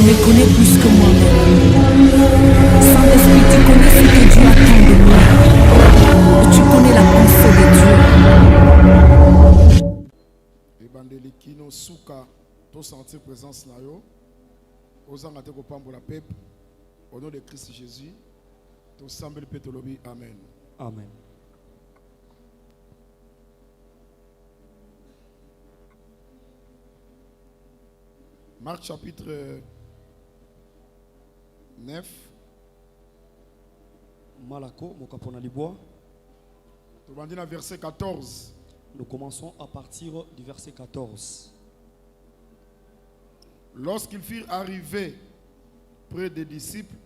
me connais plus que moi-même. Saint-Esprit, tu connais ce que Dieu attend de moi. Et tu connais la pensée de Dieu. Ebandeli kino suka to sentir présence na yo. Ozanga te kopambola peuple. Au nom de Christ Jésus, to sambeli pe tolobi amen. Amen. Marc chapitre 9. Malako mokapona liboa. Tobandi na verset 14. Nous commençons à partir du verset 14. Lorsqu'ils furent arrivés près des disciples,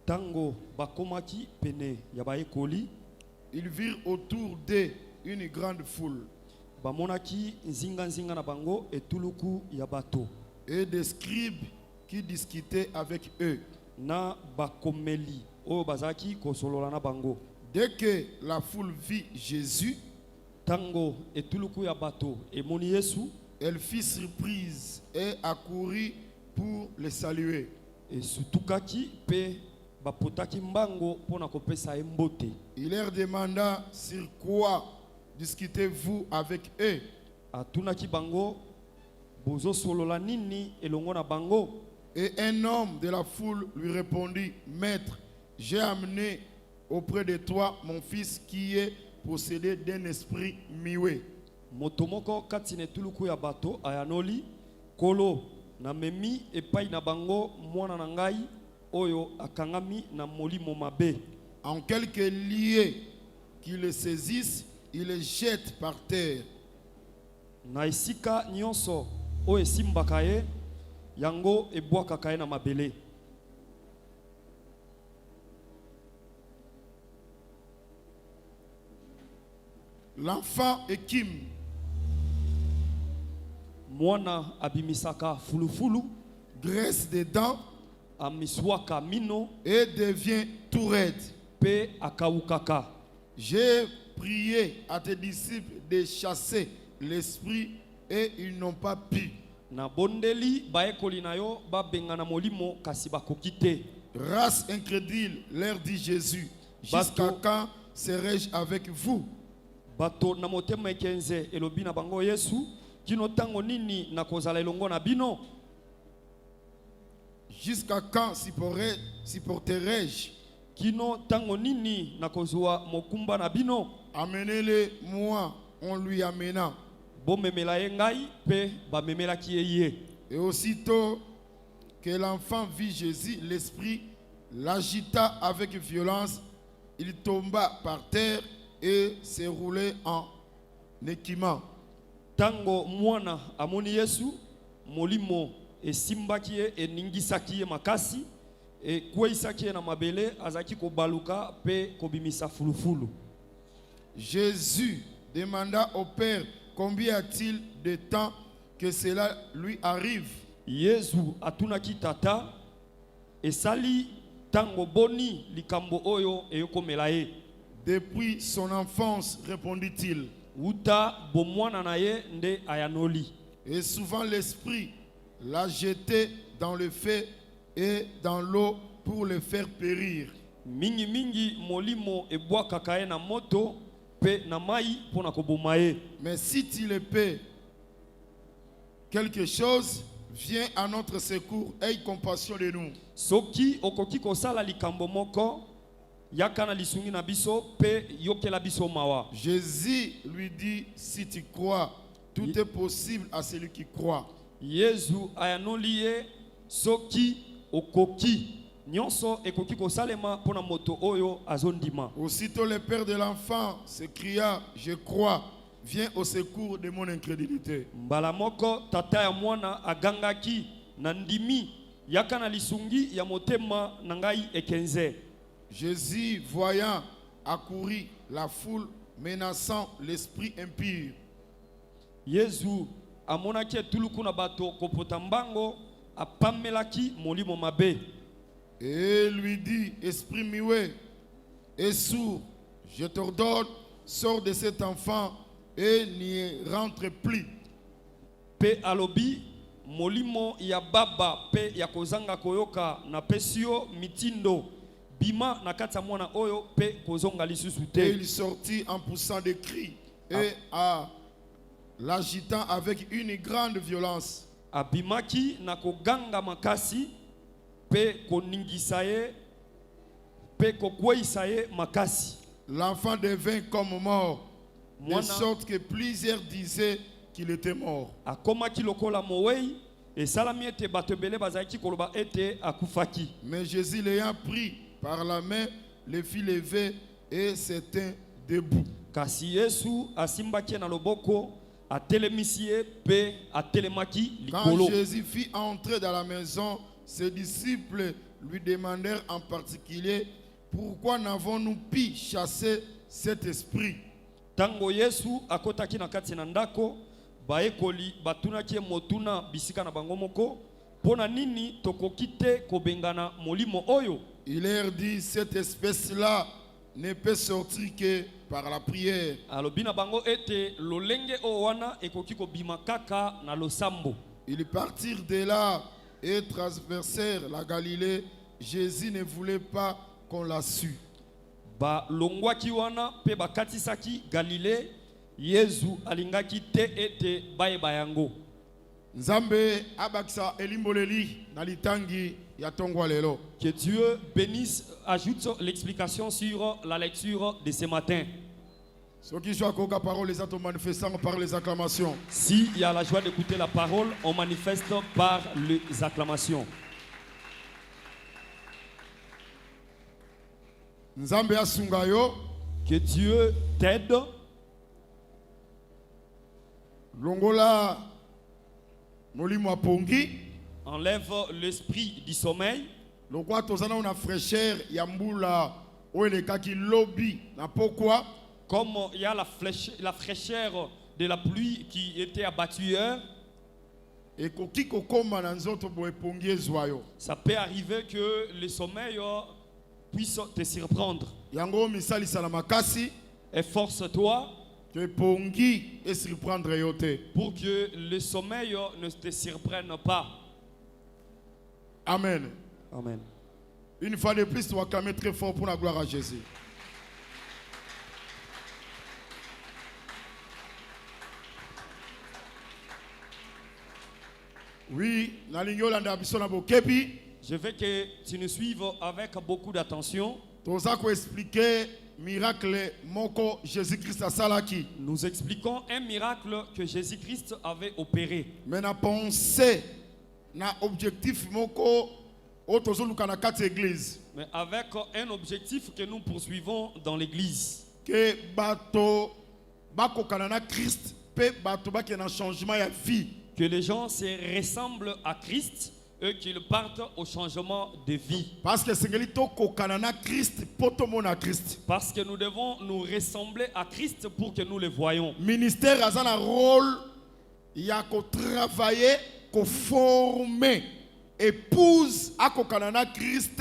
Tango bakomaki pene yabaye koli, ils virent autour d'eux une grande foule bamonaki nzinga na bango etuluku yabato et des scribes qui discutaient avec eux. na bakomeli o bazaki kosolola na bango. Dès que la foule vit Jésus, Tango etuluku yabato emoni Yesu, elle fit surprise et accourut pour le saluer. et sutukaki pe bapotaki mbango pona kopesa embote. Il leur demanda sur quoi discutez-vous avec eux. Atunaki bango bozo solola nini elongo na bango. Et un homme de la foule lui répondit, Maître, j'ai amené auprès de toi mon fils qui est possédé d'un esprit muet. Motomoko katine tuluku ya bato ayanoli kolo na memi epai na bango mwana na ngai oyo akangami na molimo mabe. En quelques lieux qui le saisissent, il le jette par terre. Na esika nyonso oyo esimbaka ye yango ebwakaka ye na mabele. L'enfant équime Mwana abimisaka fulufulu, graisse des dents amiswaka mino et devient tout raide. pe akawukaka. J'ai prié à tes disciples de chasser l'esprit et ils n'ont pas pu. Na bondeli baekoli na yo babengana molimo kasi bakoki te. Race incrédule, leur dit Jésus, jusqu'à quand serai-je avec vous? Bato na motema ekenze elobi na bango Yesu, kino tango nini na kozala elongo na bino? Jusqu'à quand supporterai-je? Kino tango nini na kozwa mokumba na bino? Amenez-le moi, on lui amena. Bomemela ye ngai pe bamemelaki ye ye. Et aussitôt que l'enfant vit Jésus, l'esprit l'agita avec violence. Il tomba par terre et se roulait en équimant. Tango mwana amoni Yesu, molimo esimbaki ye eningisaki ye makasi, e kweisaki ye na mabele azaki kobaluka pe kobimisa fulufulu. Jésus demanda au Père combien a-t-il de temps que cela lui arrive. Yesu atunaki tata esali tango boni likambo oyo eyokomela ye. Depuis son enfance, répondit-il. Uta bomwana na ye nde ayanoli. Et souvent l'esprit l'a jeté dans le feu et dans l'eau pour le faire périr. Mingi mingi molimo ebwakaka ye na moto pe na mai pona koboma ye. Mais si tu le peux, quelque chose vient à notre secours, aie compassion de nous. Soki okoki kosala likambo moko yakana lisungi na biso pe yokela biso mawa. Jésus lui dit, si tu crois, tout est possible à celui qui croit. Yesu ayanoli ye soki okoki nyonso ekoki kosalema pona moto oyo azondima. Aussitôt le père de l'enfant s'écria, je crois, viens au secours de mon incrédulité. Mbala moko tata ya mwana agangaki na ndimi yakana lisungi ya motema na ngai ekenze. Jésus, voyant accourir la foule menaçant l'esprit impur, Yesu amonaki etuluku na bato kopota mbango apamelaki molimo mabe. et lui dit, esprit muet et sourd, je t'ordonne, sors de cet enfant et n'y rentre plus. Pe alobi molimo ya baba pe ya kozanga koyoka na pesio mitindo bima na kati ya mwana oyo pe kozonga lisusu Et te. il sortit en poussant des cris et en l'agitant avec une grande violence. Abimaki na koganga makasi pe koningisa ye pe kokweyisa ye makasi. L'enfant devint comme mort, de Mwana sorte que plusieurs disaient qu'il était mort. akomaki lokola mowei esalami ete bato ebele bazalaki koloba ete akufaki. Mais Jésus l'ayant pris par la main, le fit lever et se tint debout. Kasi Yesu asimbaki ye na loboko atelemisi ye pe atelemaki Quand likolo. Jésus fit entrer dans la maison, ses disciples lui demandèrent en particulier pourquoi n'avons-nous pu chasser cet esprit. Tango Yesu akotaki na kati na ndako baekoli batunaki ye motuna bisika na bango moko pona nini tokoki te kobengana molimo oyo. Il leur dit, cette espèce-là ne peut sortir que par la prière. Alobi na bango ete lolenge oyo wana ekoki kobima kaka na losambo. Ils partirent de là et traversèrent la Galilée. Jésus ne voulait pas qu'on la sût. Ba longwaki wana pe bakatisaki Galilée. Yesu alingaki te ete bayeba yango. Nzambe abakisa elimboleli na litangi ya tongwa lelo. Que Dieu bénisse, ajoute l'explication sur la lecture de ce matin. Ceux qui jouent à parole les autres manifestants par les acclamations. Si il y a la joie d'écouter la parole, on manifeste par les acclamations. Nzambe asungayo. Que Dieu t'aide. Longola molimo apongi. Enlève l'esprit du sommeil. Lokwa tozana una fraîcheur ya mbula oeleka ki lobby na pourquoi Comme il y a la fraîcheur de la pluie qui était abattue hier, et koki kokoma na nzoto bo epongi ezwayo. ça peut arriver que le sommeil puisse te surprendre. Yango misali sala makasi Efforce-toi que epongi et surprendre yote. pour que le sommeil ne te surprenne pas. Amen. Amen. Une fois de plus, tu vas clamer très fort pour la gloire à Jésus. Oui, na lingo landa biso na bokebi. Je veux que tu nous suives avec beaucoup d'attention. Toza ko expliquer miracle moko Jésus-Christ asalaki. Nous expliquons un miracle que Jésus-Christ avait opéré. Mais na pensée na objectif moko otozo lukana kati église. Mais avec un objectif que nous poursuivons dans l'église. Que bato bako kanana Christ pe bato baki na changement ya vie. Que les gens se ressemblent à Christ et qu'ils partent au changement de vie. Parce que sengeli to kokanana Christ poto mona Christ. Parce que nous devons nous ressembler à Christ pour que nous le voyons. Ministère a un rôle, il y a qu'à travailler, qu'à former épouse à kokanana Christ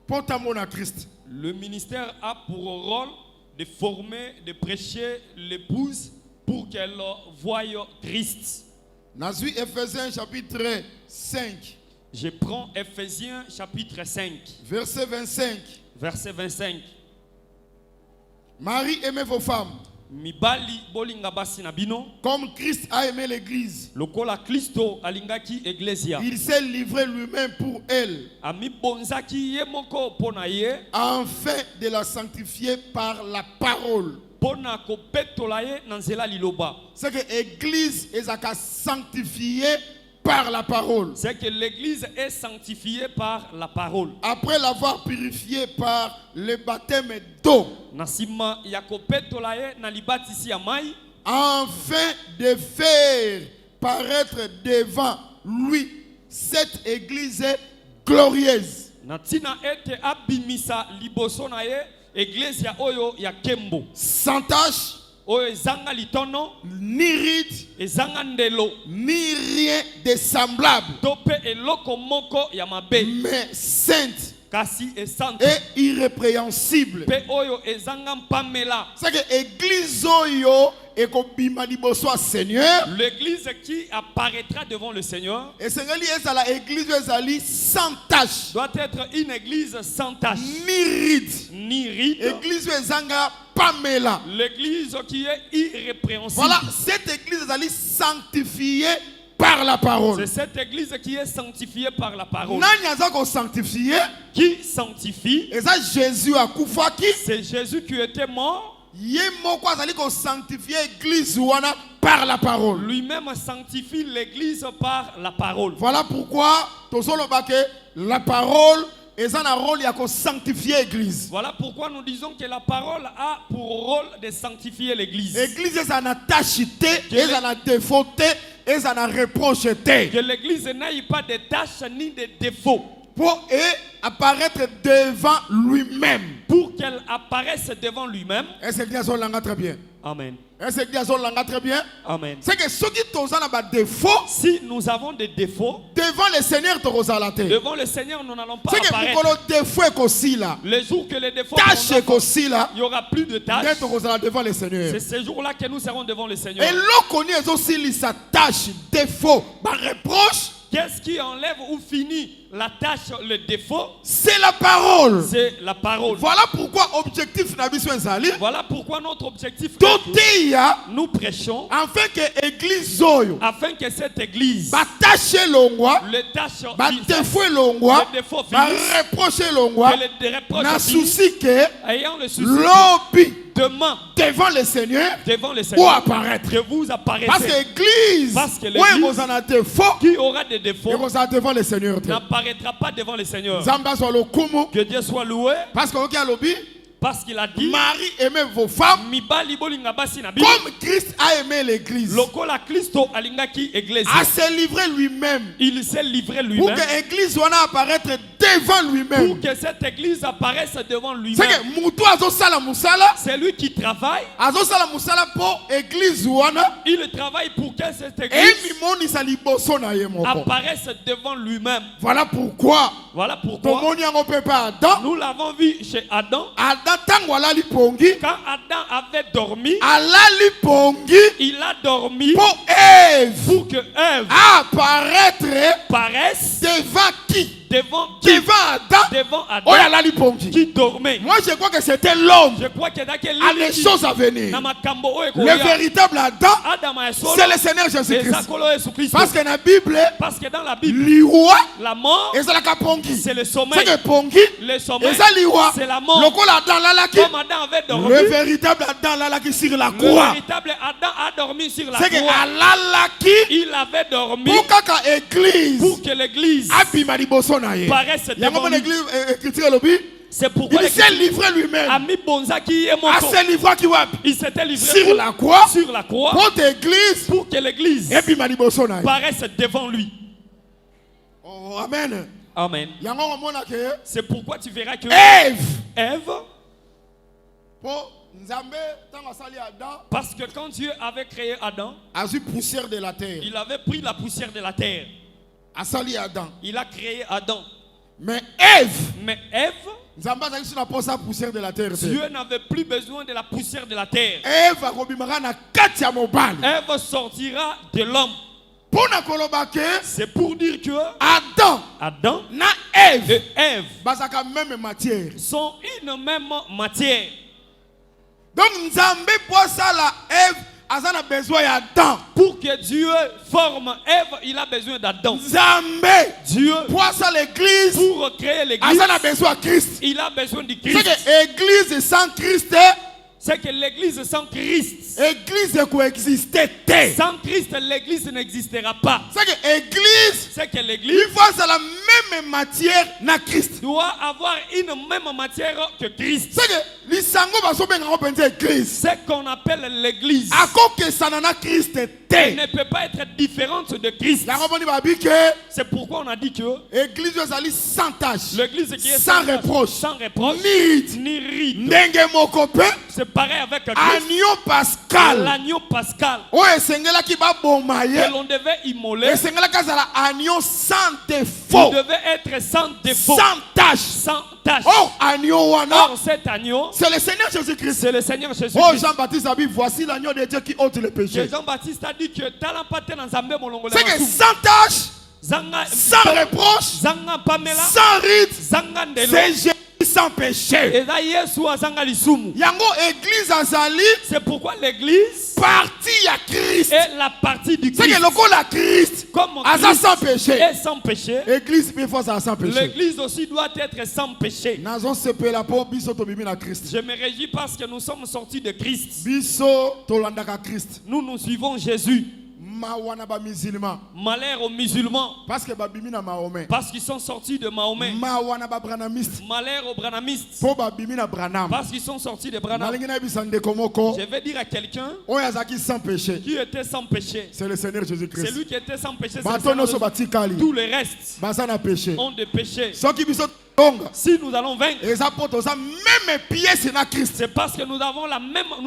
poto mona Christ. Le ministère a pour rôle de former, de prêcher l'épouse pour qu'elle voie Christ. Nazui Ephésiens chapitre 5. Je prends Ephésiens chapitre 5, Verset 25. verset 25. Marie, aimez vos femmes, Mibali bolinga basi na bino, comme Christ a aimé l'église. lokola Kristo alingaki eglesia. Il s'est livré lui-même pour elle, Ami bonzaki ye moko pona ye, afin de la sanctifier par la parole. pona kopetola ye na nzela liloba. C'est que l'église est sanctifiée par la parole. C'est que l'église est sanctifiée par la parole. Après l'avoir purifiée par le baptême d'eau, Nasima ya kopetola ye na libatisi ya mai, afin de faire paraître devant lui cette église glorieuse, natina ete abimisa liboso na ye eglesia oyo ya kembo, sans tache, oyo ezanga litono, ni ride, ezanga ndelo, ni rien de semblable, to pe eloko moko ya mabe, mais sainte kasi esante et irrépréhensible. pe oyo ezanga mpamela. C'est que l'église oyo et kobima liboso ya Seigneur. L'église qui apparaîtra devant le Seigneur Et Seigneur ezala église ezali sans tache, doit être une église sans tache ni ride. ni ride. Église ezanga pamela. L'église qui est irrépréhensible. Voilà, cette église ezali sanctifiée par la parole. C'est cette église qui est sanctifiée par la parole. Nani aza ko sanctifier? Qui sanctifie? Et ça Jésus akufaki. C'est Jésus qui était mort. Ye moko azali ko sanctifier église wana par la parole. Lui-même sanctifie l'église par la parole. Voilà pourquoi tozoloba ke la parole eza na rôle ya ko sanctifier église. Voilà pourquoi nous disons que la parole a pour rôle de sanctifier l'église. Église eza na tâche te, eza na défaut te, eza na reproche te. Que l'église n'aille pas de tâches ni de défauts. Pour apparaître devant lui-même. Pour qu'elle apparaisse devant lui-même. Est-ce que Dieu l'a très bien? Amen. Est-ce que Dieu l'a très bien? Amen. C'est que ceux qui ont des défauts, si nous avons des défauts, devant le Seigneur, devant le Seigneur, nous n'allons pas apparaître. Les jours que les défauts il y aura plus de tâches. Devant le Seigneur. C'est ces jours-là que nous serons devant le Seigneur. Et l'on connaît aussi sa tâche, défaut, reproche. Qu'est-ce qui enlève ou finit la tâche, le défaut? C'est la parole. C'est la parole. Voilà pourquoi objectif Nabiso Ezali. Voilà pourquoi notre objectif. Nous prêchons. Afin que l'église Zoyo. Afin que cette église. Batache longwa. Le tâche. Défaut longwa. Le défaut reproche longwa. Na souci que. Ayant le souci. Lobby. Demain, devant le Seigneur, pour apparaître. Que vous apparaissez. Parce que l'église qui aura des défauts devant le Seigneur n'apparaîtra pas devant le Seigneur. Que Dieu soit loué. Parce qu'il a dit, Marie aimez vos femmes comme Christ a aimé l'église. A se livré lui-même. Il s'est livré lui-même. Pour que l'église soit apparaître devant lui-même. Pour que cette église apparaisse devant lui-même. C'est lui qui travaille. Il travaille pour que cette église apparaisse devant lui-même. Voilà pourquoi nous l'avons vu chez Adam. Quand Adam avait dormi, il a dormi pour Ève, que Ève paraisse devant qui? Devant Adam, qui dormait. Moi je crois que c'était l'homme. Je crois que à les choses à venir. Le véritable Adam, c'est le Seigneur Jésus-Christ. Parce que dans la Bible, la mort, c'est le sommeil. Le sommeil, c'est la mort. Comme Adam avait dormi, le véritable Adam sur la croix. Le véritable Adam a dormi sur la croix. Il avait dormi pour que l'église paraisse devant lui. C'est pourquoi il s'est livré lui-même. Il s'était livré sur la croix pour que l'église paraisse devant lui. Oh, amen. Amen. C'est pourquoi tu verras que Ève, parce que quand Dieu avait créé Adam, il avait pris la poussière de la terre. Il a créé Adam. Mais Ève, Dieu n'avait plus besoin de la poussière de la terre. Ève sortira de l'homme. C'est pour dire que Adam et Ève sont une même matière. Donc Nzambe pour ça la Ève a besoin d'Adam. Pour que Dieu forme Ève, il a besoin d'Adam. Dieu pour ça l'église, pour créer l'église, a besoin de Christ. Il a besoin du Christ. C'est que l'église sans Christ, c'est que l'église sans Christ, l'église coexiste. Sans Christ, l'église n'existera pas. C'est que l'église, il faut la même matière na Christ. Doit avoir une même matière que Christ. C'est que c'est qu'on appelle l'église. Elle ne peut pas être différente de Christ. C'est pourquoi on a dit que l'église sans tâche, l'église qui est sans reproche, ni ride. C'est pareil avec Agneau Pascal. L'agneau Pascal. Que l'on devait immoler. Agneau sans défaut. Il devait être sans défaut. Sans tache. sans tache. Oh, agneau wana. Or, cet agneau, C'est le Seigneur Jésus-Christ. c'est le Seigneur Jésus. Oh, Jean-Baptiste a dit, voici l'agneau de Dieu qui ôte le péché. Jean-Baptiste a dit que C'est que sans tache, Zanga, sans reproche, Zanga Pamela, sans rite, Zanga Ndelo, c'est Jésus sans péché. et là, Yesu a Zanga Lisumu. Yango église azali, C'est pourquoi l'église partie à Christ. est la partie du C'est Christ. que le corps la Christ, Comme aza Christ sans péché. est sans péché, Église, bien fois ça sans péché. l'église aussi doit être sans péché. Nazon sepe la po biso to bimi na Christ. Je me réjouis parce que nous sommes sortis de Christ. Biso to landaka Christ. Nous suivons Jésus. Mawana ba musulman. Malheur aux musulmans Parce que ba bimi na Mahomet. parce qu'ils sont sortis de Mahomet. Mawana ba branamiste. Malheur aux branamistes Po ba bimi na Branham. parce qu'ils sont sortis de Branham. Nalingi na bisande komoko. Je vais dire à quelqu'un Oyazaki sans péché. qui était sans péché. C'est le Seigneur C'est Jésus-Christ. lui qui était sans péché. c'est le Bato Seigneur no so Jésus. batikali. Tous les restes Baza na péché. ont des péchés. Soki biso tonga. Si nous allons vaincre, Eza poto za même pièce na Christ. c'est parce que nous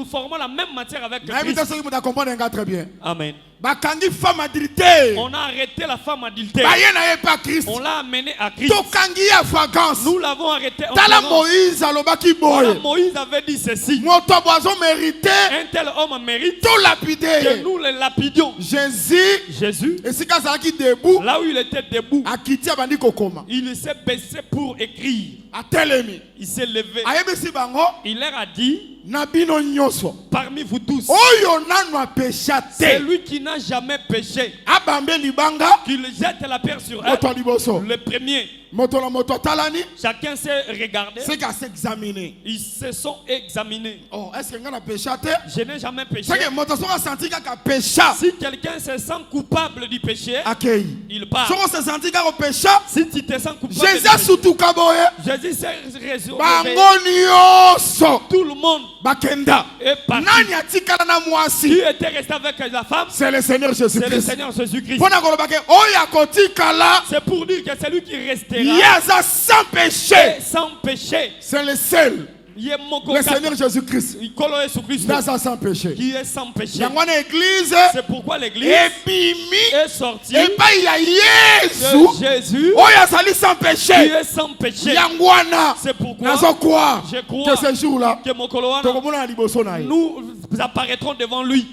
formons la même matière avec Na invite Christ. soki muta comprendre nga très bien. Amen. Bakangi femme adultère. On a arrêté la femme adultère. Baye na ye pas Christ. On l'a amené à Christ. Tokangi ya vagance. Nous l'avons arrêté en Tala flagrance. Moïse alobaki Voilà, boye. Moïse avait dit ceci. Moto boison mérité. Un tel homme mérite Tout que lapidé. nous le lapidions. Jésus. Jésus, Esika zalaki debout. là où il était debout, Akiti abandi kokoma. il s'est baissé pour écrire. Atelemi. Il s'est levé. Ayebisi bango. Il leur a dit, Na bino nyonso. parmi vous tous, Oyo nanu apesha c'est te. lui qui n'a jamais péché, Abambe libanga. qu'il jette la pierre sur elle. Moto liboso. Le premier, Moto la moto talani. chacun s'est regardé. C'est qu'à s'examiner. Ils se sont examinés. Oh, est-ce que nga na pécha te? Je n'ai jamais péché. C'est que moto soka senti kaka pécha. Si quelqu'un se sent coupable du péché, Akei. il part. Soko se senti kaka pécha. Si tu te sens coupable Jésus du péché, surtout kaboye. Jésus s'est résolu. Bango nyonso. Tout le monde Bakenda. est parti. Nani atikala na Qui mwasi? était resté avec la femme? C'est le Seigneur C'est le Jésus-Christ. Seigneur Jésus-Christ. Pona kolobake oya kotikala. C'est pour dire que c'est lui qui restera Yaza sans péché. et sans péché. C'est le seul. Il est mon Le Seigneur Jésus-Christ. Jésus-Christ Yaza sans péché. qui est sans péché. Yangwana église. C'est pourquoi l'église Ebimi. est sortie Et pas il y a de Jésus. Jésus Oya sali sans qui péché. est sans péché. Yangwana. C'est pourquoi Nazo croire je crois que ce jour-là, que Mokoloana, tokomona liboso na ye. nous apparaîtrons devant lui.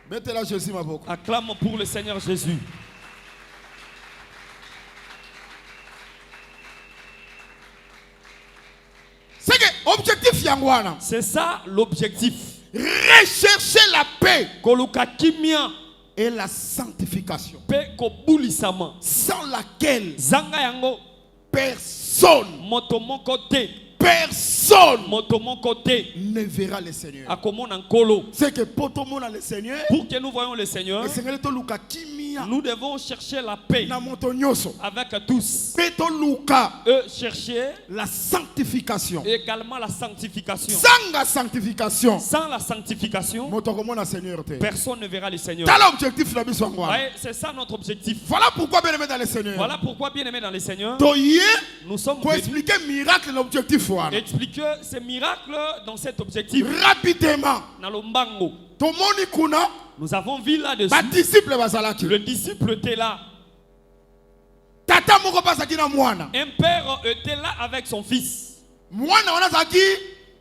Mettez-la Jésus ma boko. Acclame pour le Seigneur Jésus. C'est que objectif yangwana. C'est ça l'objectif. Rechercher la paix Koluka kimia et la sanctification. pe kobulisama. Sans laquelle Zanga yango personne moto moko te. personne Moto moko te. ne verra le Seigneur. Akomona nkolo. C'est que pour tout le monde le Seigneur, Pour que nous voyons le Seigneur, le Seigneur to luka kimia nous devons chercher la paix na moto nyoso. avec tous. Pe to luka Eux chercher la sanctification. également la sanctification. Sans la sanctification, Sans la sanctification, moto komona Seigneur te. personne ne verra le Seigneur. T'as l'objectif la biso ngwana. Ouais, c'est ça notre objectif. Voilà pourquoi bien aimé dans le Seigneur. Voilà pourquoi, bien aimé dans le Seigneur, Toye nous sommes pour venus expliquer miracle l'objectif voilà. expliquer ces miracles dans cet objectif. Rapidement. Dans le mbango, Tomoni kuna nous avons vu là-dessus. ba disciple bazalaki. Le disciple était là. Tata moko pasaki na mwana. Un père était là avec son fils. Mwana wana zaki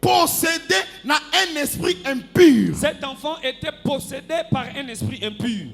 possédé na un esprit impur. Cet enfant était possédé par un esprit impur.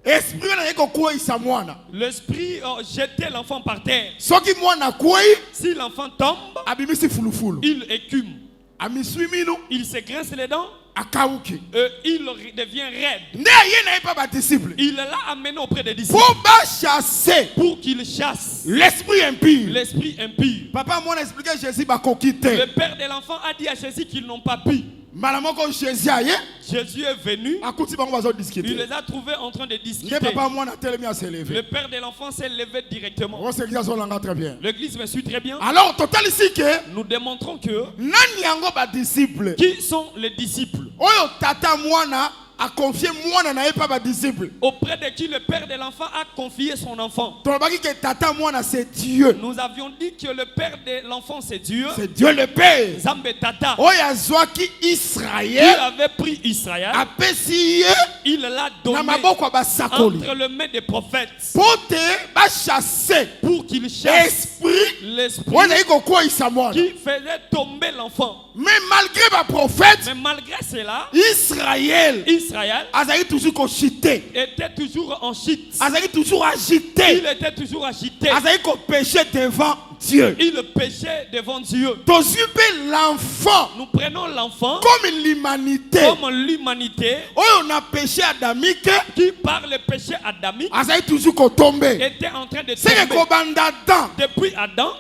Esprit na yeko kwisa mwana. L'esprit jetait l'enfant par terre. Soki mwana kwei Si l'enfant tombe, abimisi fulufulu. il écume. Amisui mino Il se grince les dents. akauki. Il devient raide. Ne ye na pas ba disciple. Il l'a amené auprès des disciples Pour ba chasser pour qu'il chasse l'esprit impur. l'esprit impur. Papa mwana expliquer Jésus ba kokite. Le père de l'enfant a dit à Jésus qu'ils n'ont pas pu. Malamoko Jésus aye Jésus est venu. akuti bango bazo Il discuter. les a trouvés en train de Ne discuter. papa mwana telemi a se Le lever. père de l'enfant s'est levé directement. On sait que ça langa très bien. L'église me suit très bien. Alors total ici que Nous démontrons que nani yango ba disciple. qui sont les disciples. Oyo tata mwana a confié moi n'avais pas ma disciple. auprès de qui le père de l'enfant a confié son enfant. Tolobaki que tata moi c'est Dieu. Nous avions dit que le père de l'enfant c'est Dieu. C'est Dieu le Père. Zambe Tata. Oya zwaki Il Israël avait pris Israël. apesi ye Il l'a na donné maboko ya basakoli. entre les mains des prophètes Pote ba chasser pour qu'il chasse esprit l'esprit wana iko kwa isa mwana. qui faisait tomber l'enfant. Mais malgré ba prophète Mais malgré cela, Israël Israël azali toujours kochité. était toujours en chute. Azali toujours Il agité. était toujours agité. Azali ko péché devant Dieu. Il péchait devant Dieu. Tozupe l'enfant Nous prenons l'enfant comme l'humanité. comme l'humanité On a péché adamique. qui, par le péché adamique, Azali toujours kotomber. était en train de C'est que tomber. kobanda dan. Depuis Adam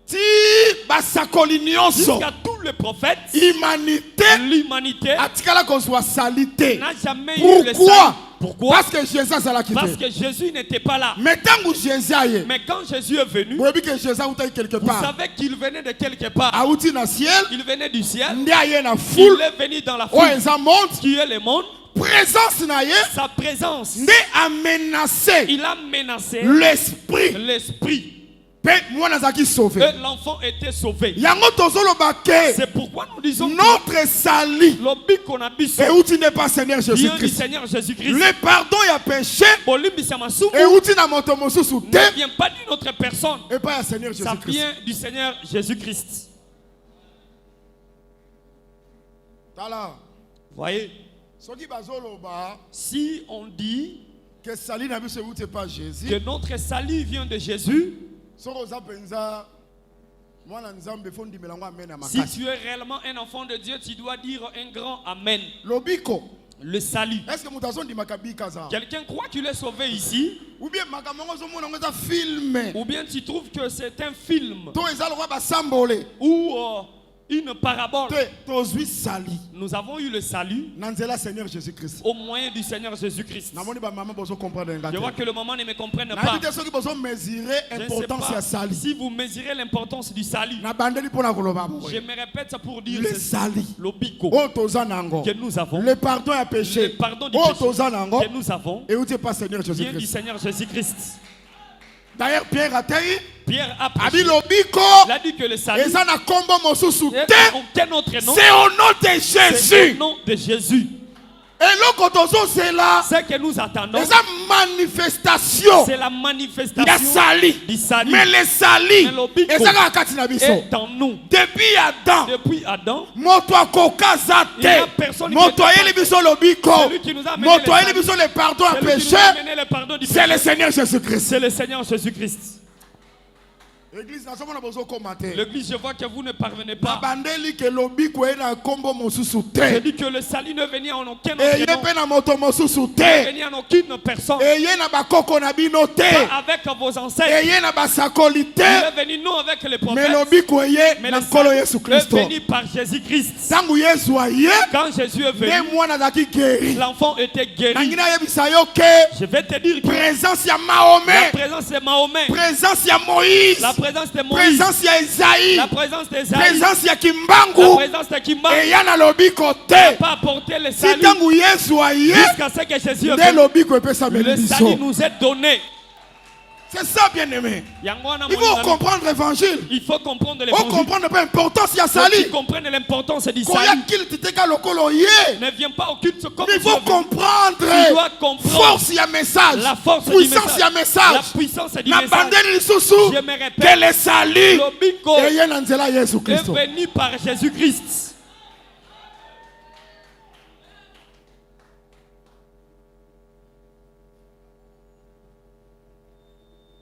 Ti basakoli nyonso. jusqu'à tous les prophètes, Humanité l'humanité atikala kozwa salité. n'a jamais eu le Pourquoi? salut. Pourquoi? Parce que Jésus azalaki Parce te. que Jésus n'était pas là. Mais tangu Jésus aye, Mais quand Jésus est venu, boyebi que Jésus autaki quelque vous part. savez qu'il venait de quelque part. Auti na ciel, Il venait du ciel. nde aye na Il foule. est venu dans la Oh foule eza monde, qui est le monde. présence na ye, Sa présence, nde a menacé il a menacé l'esprit. l'esprit. Pe mwana azalaki sauvé. Et l'enfant était sauvé. Yango tozoloba ke C'est pourquoi nous disons que notre salut l'obi qu'on a bis euti n'est pas Seigneur vient du Jésus-Christ. Seigneur Jésus-Christ. Le pardon ya péché Bolimbisa masumu euti na moto mosusu ne te vient pas d'une autre personne. et pas ya Seigneur Ça Jésus-Christ. vient du Seigneur Jésus-Christ. Tala, Voyez, soki bazoloba si on dit que salut na biso euti pas Jésus, que notre salut vient de Jésus, soko oza penza mwana nzambe fo ndimela ngo amen na si makasi. tu es réellement un enfant de Dieu, tu dois dire un grand Amen. Lobiko, Le salut. est-ce que mutu azondimaka bikaza? Quelqu'un croit qu'il est sauvé ici, Ou bien makambo ngo ozomona ngo eza filme ou bien tu trouves que c'est un film to eza lokwa basambole ou une parabole. te tozwi sali Nous avons eu le salut na nzela Seigneur Jésus-Christ. au moyen du Seigneur Jésus-Christ. Namoni ba mama bozo comprendre Je vois ngate. que le maman ne me comprenne Na pas. bité soki bozo mesurer Je ne sais importance ya pas sali. si vous mesurez l'importance du salut. Na bandeli pona koloba Je boye. me répète ça pour dire Le ceci. sali L'obiko o toza nango. que nous avons, Le pardon ya péché le pardon du o péché toza nango que nous avons, et outi pas Seigneur vient du Jésus-Christ. Seigneur Jésus-Christ. D'ailleurs Pierre a dit Pierre a abi prêché. lobiko Il a dit que le salut eza na kombo mosusu n'est te. aucun autre nom. C'est au nom de C'est Jésus. le nom de Jésus. Et loko tozo c'est là. Ce que nous attendons, Eza manifestation c'est la ya manifestation sali. du salut. Mais le sali Mais lobiko eza kaka kati na biso. est en nous. Depuis Adam, Depuis Adam, moto akokaza il n'y a te. personne qui Moto peut ayeli biso lobiko. Celui qui nous a amené Moto le ayeli salut. biso le pardon à celui qui péché. nous a amené le pardon du C'est le péché, Seigneur Jésus-Christ. c'est le Seigneur Jésus-Christ. Église nazomona bozo komate. L'église, je vois que vous ne parvenez Na pas. bandeli ke lobiko e na kombo mosusu Je te. dis que le salut ne venait en aucun Eye autre nom, pe na moto mosusu ne te. venait en aucune personne, Eye na bakoko na bino te. pas avec vos ancêtres. Eye na basakoli Il te. est venu non avec les Mais prophètes, lobiko eye mais na le nkolo salut Yesu est Kristo. venu par Jésus-Christ. Tangu Yesu aye, Quand Jésus est nde venu, mwana azalaki guéri. l'enfant était guéri. Nangi nayebisa yo ke Je vais te dire que présence ya la Mahomet, présence de Mahomet, présence ya Moïse, la présence de Moïse, présence ya Esaïe, la présence d'Esaïe, présence ya la Kimbangu présence de Kimba eya na lobiko n'a te. pas apporté le Si salut tangu Yesu aye, jusqu'à ce que Jésus est nde venu. lobiko epesameli Le salut biso. nous est donné. C'est ça bien aimé. Yangwana Il faut mon ami, comprendre l'évangile. il faut comprendre On l'évangile. comprendre pas l'importance ya Faut sali. qu'ils comprennent l'importance du Koya salut. kili titeka lokolo ye. Ne viens pas au culte comme Il tu faut es venu. comprendre Tu dois comprendre force ya message, la force du puissance message. ya La message. puissance du Na message. bandeli lisusu Je me répète, que le salut Lobiko eye na nzela ya Yesu est Kristo. venu par Jésus-Christ.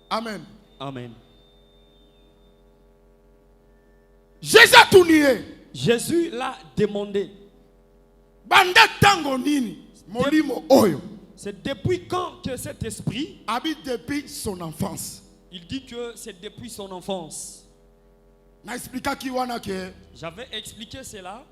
Amen. Amen. Jésus a tout nié. Jésus l'a demandé. Banda tango nini molimo oyo C'est depuis quand que cet esprit, habite depuis son enfance. il dit que c'est depuis son enfance. Na expliqué ki wana ke J'avais expliqué cela,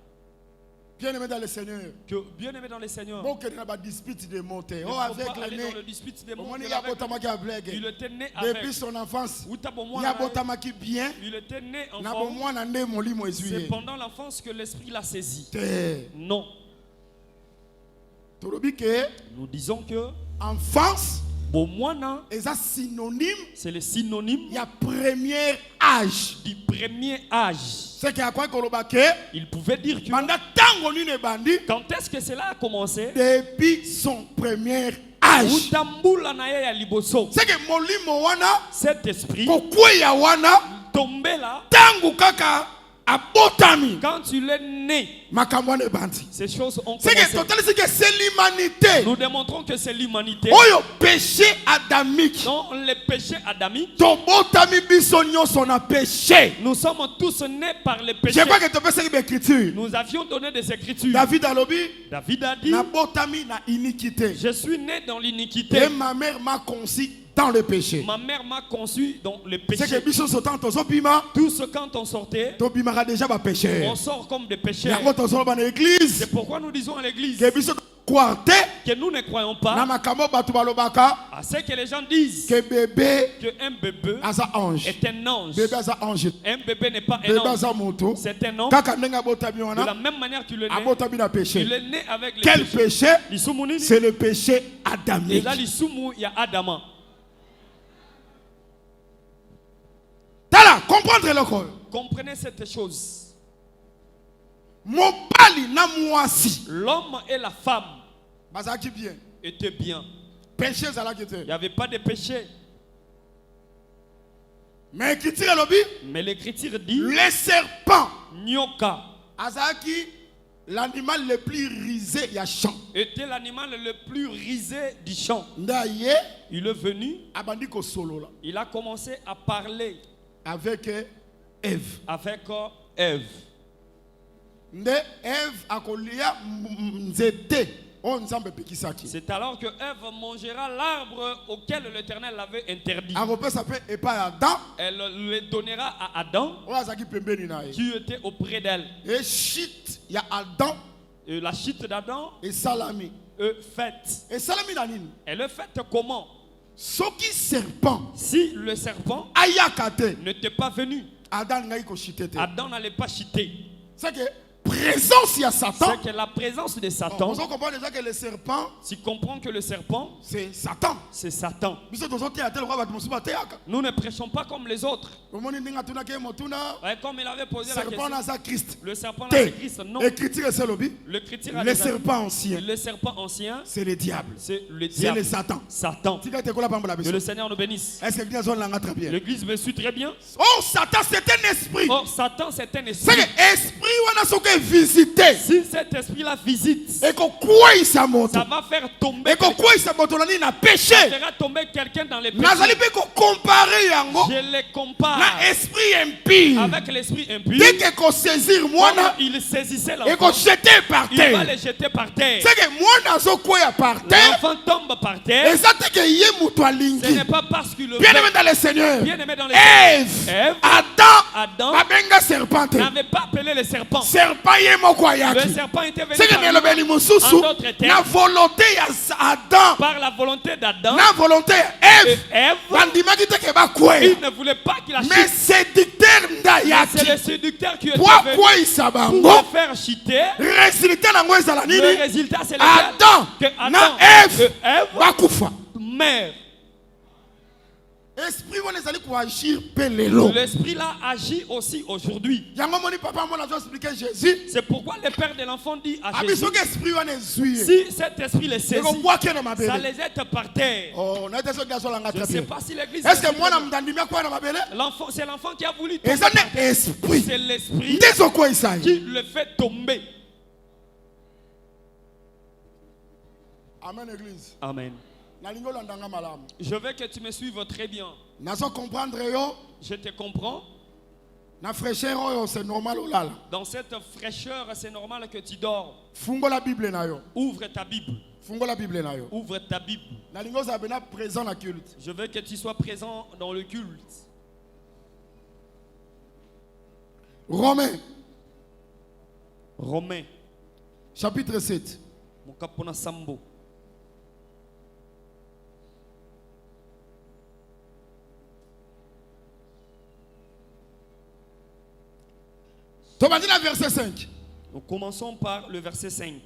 bien aimé dans le Seigneur. que bien aimé dans le Seigneur, Bon que na ba dispute de monter. il Oh ne faut avec pas aller le dans le nez. dispute des Au mondes. moins il y a botamaki a Il blague. était né avec. Depuis son enfance, Uta bon il moi, y a botamaki bien. il était né Na enfant. bo mwana nde molimo C'est ezuye. pendant l'enfance que l'esprit l'a saisi. Te. Non. tolobi ke Nous disons que enfance Bomwana, est un synonyme c'est le synonyme il y a premier âge. du premier âge. C'est qu'il y a quoi koloba ke Il pouvait dire que pendant tango ni ne bandi quand est-ce que cela a commencé? depuis son premier âge. Utambula na ye ya liboso. C'est que molimo wana Cet esprit kokweya wana tombé là tangu kaka abotami quand tu l'es né. makambo wana ebandi. Ces choses ont C'est que commencé. total c'est que c'est l'humanité. Nous démontrons que c'est l'humanité. Oyo péché adamique. Dans les péchés adamiques, Tobotami biso nyonso na péché. nous sommes tous nés par les Je péchés. crois que tu peux faire l'écriture. Nous avions donné des écritures. David alobi David a dit, na botami na iniquité. je suis né dans Et l'iniquité. ma mère m'a conçu dans le péché. Ma mère m'a conçu dans le C'est que péché. biso sotant tozobima Tous quand on sortait, tobimaka déjà ba péché. on sort comme des pécheurs. Yango tozoloba na église C'est pourquoi nous disons à l'église que biso kwarte que nous ne croyons na pas makambo bato balobaka à ce que les gens disent que bébé qu'un bébé asa ange. est un ange. Bébé asa ange. Un bébé n'est pas un Bébé ange. asa moto. C'est un homme. Kaka ndenga botami De la wana même manière qu'il est né, abotami na péché. il est né avec les Quel péchés. péché? Lisumu nini? C'est le péché Et adamique. là, lisumu ya Adama. Tala, comprendre le corps. Comprenez cette chose. Mobali na mwasi. L'homme et la femme Bazaki bien. étaient bien. Péché zalaki Il te. n'y avait pas de péché. Mais écriture lobi, Mais l'écriture dit le serpent Nyoka azaki l'animal le plus risé ya champ. était l'animal le plus risé du champ. Ndaye Il est venu, abandi ko solo là il a commencé à parler avec Ève. avec Ève. Nde Ève akolia nzete o nzambe pekisaki. C'est alors que Ève mangera l'arbre auquel l'Éternel l'avait interdit. Akope s'appelle epa Adam. Elle le donnera à Adam O azaki pembeni na ye. qui était auprès d'elle. Et shit ya Adam Et la chute d'Adam et salami. est faite. Et salami na nini? Elle est faite comment? Soki serpent Si le serpent ayaka te n'était pas venu, Adam ngai ko shite te. Adam n'allait pas chuter. C'est que présence ya Satan. C'est que la présence de On Satan, comprend déjà que le serpent tu comprends que le serpent, c'est Satan. c'est Satan. Biso tozote ya te lokwa bato mosusu bateyaka. Nous ne prêchons pas comme les autres. Omoni ndinga tunaki ye motuna Ouais, comme il avait posé la serpent question, naza Christ. le serpent là, Te. c'est Christ. Non, Écriture ese lobi. le chrétien a Le déjà dit, serpent ancien, le serpent ancien, c'est le diable. c'est le C'est diable. le Satan. Satan. Tika te kola pambola Que biso. le Seigneur nous bénisse. Est-ce que l'église zone langa très bien? L'église me suit très bien. Oh Satan c'est un esprit. Or, Satan, c'est un C'est esprit. que esprit wana soki visité. Si cet esprit-là visite, Et ko kwisa moto. ça va faire tomber Et ko kwisa moto na nini na péché. ça fera tomber quelqu'un dans les Nazali péchés. pe ko comparer yango Je les compare na esprit impie. avec l'esprit impur. Dès que ko saisir mwana Il saisissait et ko l'enfant, jeter par il va terre. les jeter par terre. C'est que mwana zo kwea par terre. L'enfant tombe par Et terre. ça te que yé muto Ce alingi. n'est pas parce qu'il le Bien aimé fait. dans le Seigneur. Bien aimé dans les Ève, Ève, Adam, Adam abenga serpent. n'avait pas appelé le serpent. Serpent yé moko Le ayaki. serpent était venu C'est que par ne lobeli lui, mususu en d'autres termes, na volonté ya Adam, par la volonté d'Adam na volonté ya et Ève. Ève. Bandimaki te ke bakweya. Il ne voulait pas qu'il Mais achète. séducteur C'est ndayaki. le séducteur qui était Pour venu kweyisa pour bango. le faire chuter. Résultat nango ezala Le nini? résultat, c'est lequel? Adam Que na Adam Ève et Ève bakufa. meurent. Esprit wana ezali koagir mpe lelo. L'esprit là agit aussi aujourd'hui. Yango moni papa mona zo expliquer Jésus. C'est pourquoi le père de l'enfant dit à Abi Jésus, soki esprit wana ezwi ye. si cet esprit les saisit, Ekobwaki na ça mabele. les jette par terre. Oh, na ete soki azolanga Je très ne sais bien. pas si l'église... Est-ce que mwana mndandimi akwa na mabele? L'enfant, c'est l'enfant qui a voulu tomber Eza par ne terre. esprit. C'est l'esprit Nde ezokweyisa ye. qui le fait tomber. Amen église. Amen. Nalingi olandanga malamu. Je veux que tu me suives très bien. Nazo comprendre yo. Je te comprends. Na fraîcheur oyo c'est normal olala. Dans cette fraîcheur, c'est normal que tu dors. Fungola Bible na yo. Ouvre ta Bible. Fungola Bible na yo. Ouvre ta Bible. Nalingi ozala bena présent na culte. Je veux que tu sois présent dans le culte. Romains Romains. chapitre 7. Mokapona Sambo. Tobandi na verset 5. Nous commençons par le verset 5.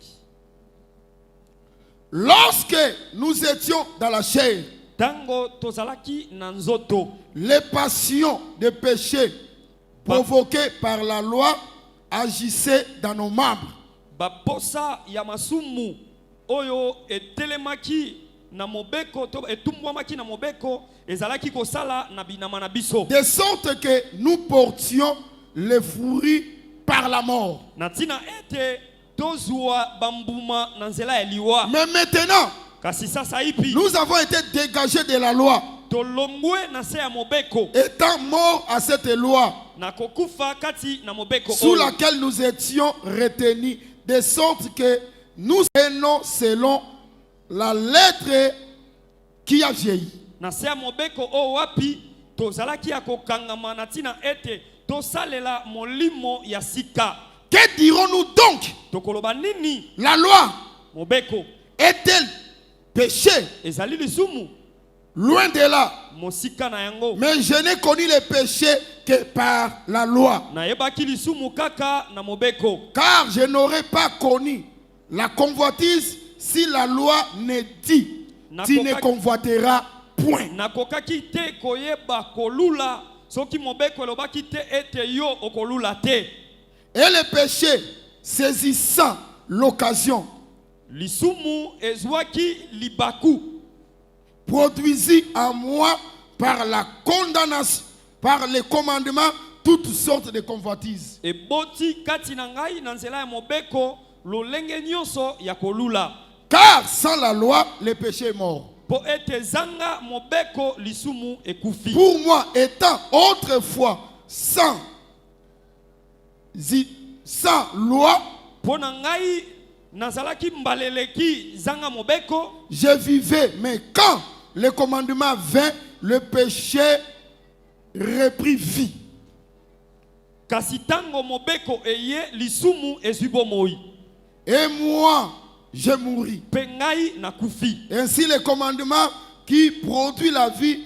lorsque nous étions dans la chair, tango tozalaki na nzoto, les passions de péché provoquées par la loi agissaient dans nos membres. baposa ya masumu oyo etelemaki na mobeko to etumbwamaki na mobeko ezalaki kosala na binama na biso, De sorte que nous portions les fruits par la mort. na tina ete tozwa bambuma na nzela ya liwa. Mais maintenant, Kasi sasa ipi nous avons été dégagés de la loi, tolongwe na se ya mobeko étant morts à cette loi na kokufa kati na mobeko sous oyo. laquelle nous étions retenus, de sorte que nous aimons selon la lettre qui a vieilli. Na se ya mobeko o wapi tozalaki ya kokangama na tina ete tosalela molimo ya sika. Que dirons-nous donc? Tokoloba nini? La loi Mobeko est-elle péché? ezali lisumu Loin de là. mosika na yango. Mais je n'ai connu le péché que par la loi. Na yebaki lisumu kaka na mobeko. Car je n'aurais pas connu la convoitise si la loi ne dit tu ne convoiteras point. Nakokaki te koyeba kolula soki mobeko elobaki te ete yo okolula te. Et le péché, saisissant l'occasion, Lisumu ezwaki libaku produisit en moi par la condamnation, par les commandements, toutes sortes de convoitises. eboti kati na ngai na nzela ya mobeko lolenge nyonso ya kolula. Car sans la loi, le péché est mort. Po ete zanga mobeko lisumu ekufi. Pour moi, étant autrefois sans loi, Po na ngai nazalaki mbaleleki zanga mobeko, je vivais. Mais quand le commandement vint, le péché reprit vie. kasi tango mobeko eye lisumu ezwi bomoi. Et moi, je mourris. Pe ngai nakufi. Ainsi, le commandement qui produit la vie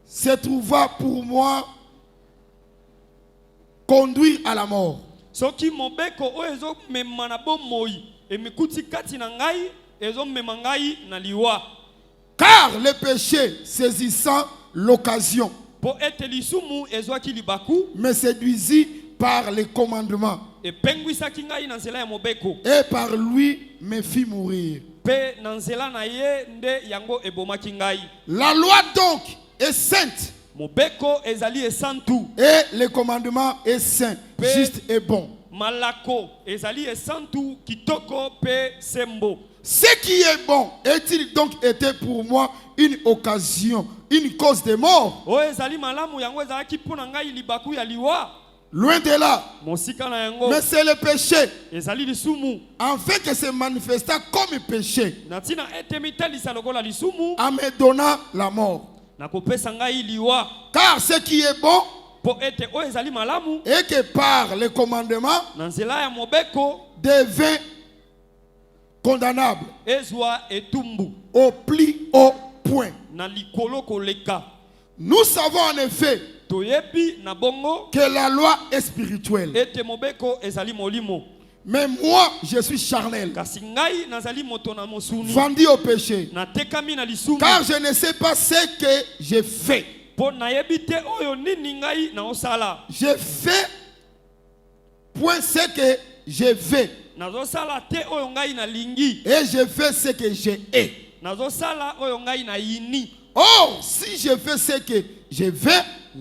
se trouva pour moi conduire à la mort. Soki mobeko oyo ezomema na bomoi emikuti kati na ngai ezomema ngai na liwa. Car le péché, saisissant l'occasion, Po ete lisumu ezwaki libaku me séduisit par les commandements epengwisaki ngai na nzela ya mobeko. et par lui me fit mourir. Pe na nzela na ye nde yango ebomaki ngai. La loi donc est sainte Mobeko ezali esantu. et le commandement est saint, juste et bon. Malako ezali esantu kitoko pe sembo. Ce qui est bon est-il donc été pour moi une occasion, une cause de mort? O ezali malamu yango ezalaki mpona ngai libaku ya liwa. Loin de là. Mosika na yango Mais c'est le péché, ezali lisumu. en fait, que se manifesta comme péché, Na tina ete mitalisa lokola lisumu en me donnant la mort. na kopesa ngai liwa. Car ce qui est bon Po ete o ezali malamu est que par le commandement na nzela ya mobeko devint condamnable ezwa etumbu au plus haut point. na likolo koleka. Nous savons en effet Toyebi na bongo que la loi est spirituelle. ete mobeko ezali molimo. Mais moi, je suis charnel, Kasi ngai nazali moto na mosuni. vendu au péché. Na tekami na lisumu. Car je ne sais pas ce que j'ai fait. Po nayebi te oyo nini ngai na osala. Je fais point ce que je veux. Nazosala te oyo ngai na lingi. Et je fais ce que j'ai. Nazosala oyo ngai na yini. Or, si je fais ce que je veux,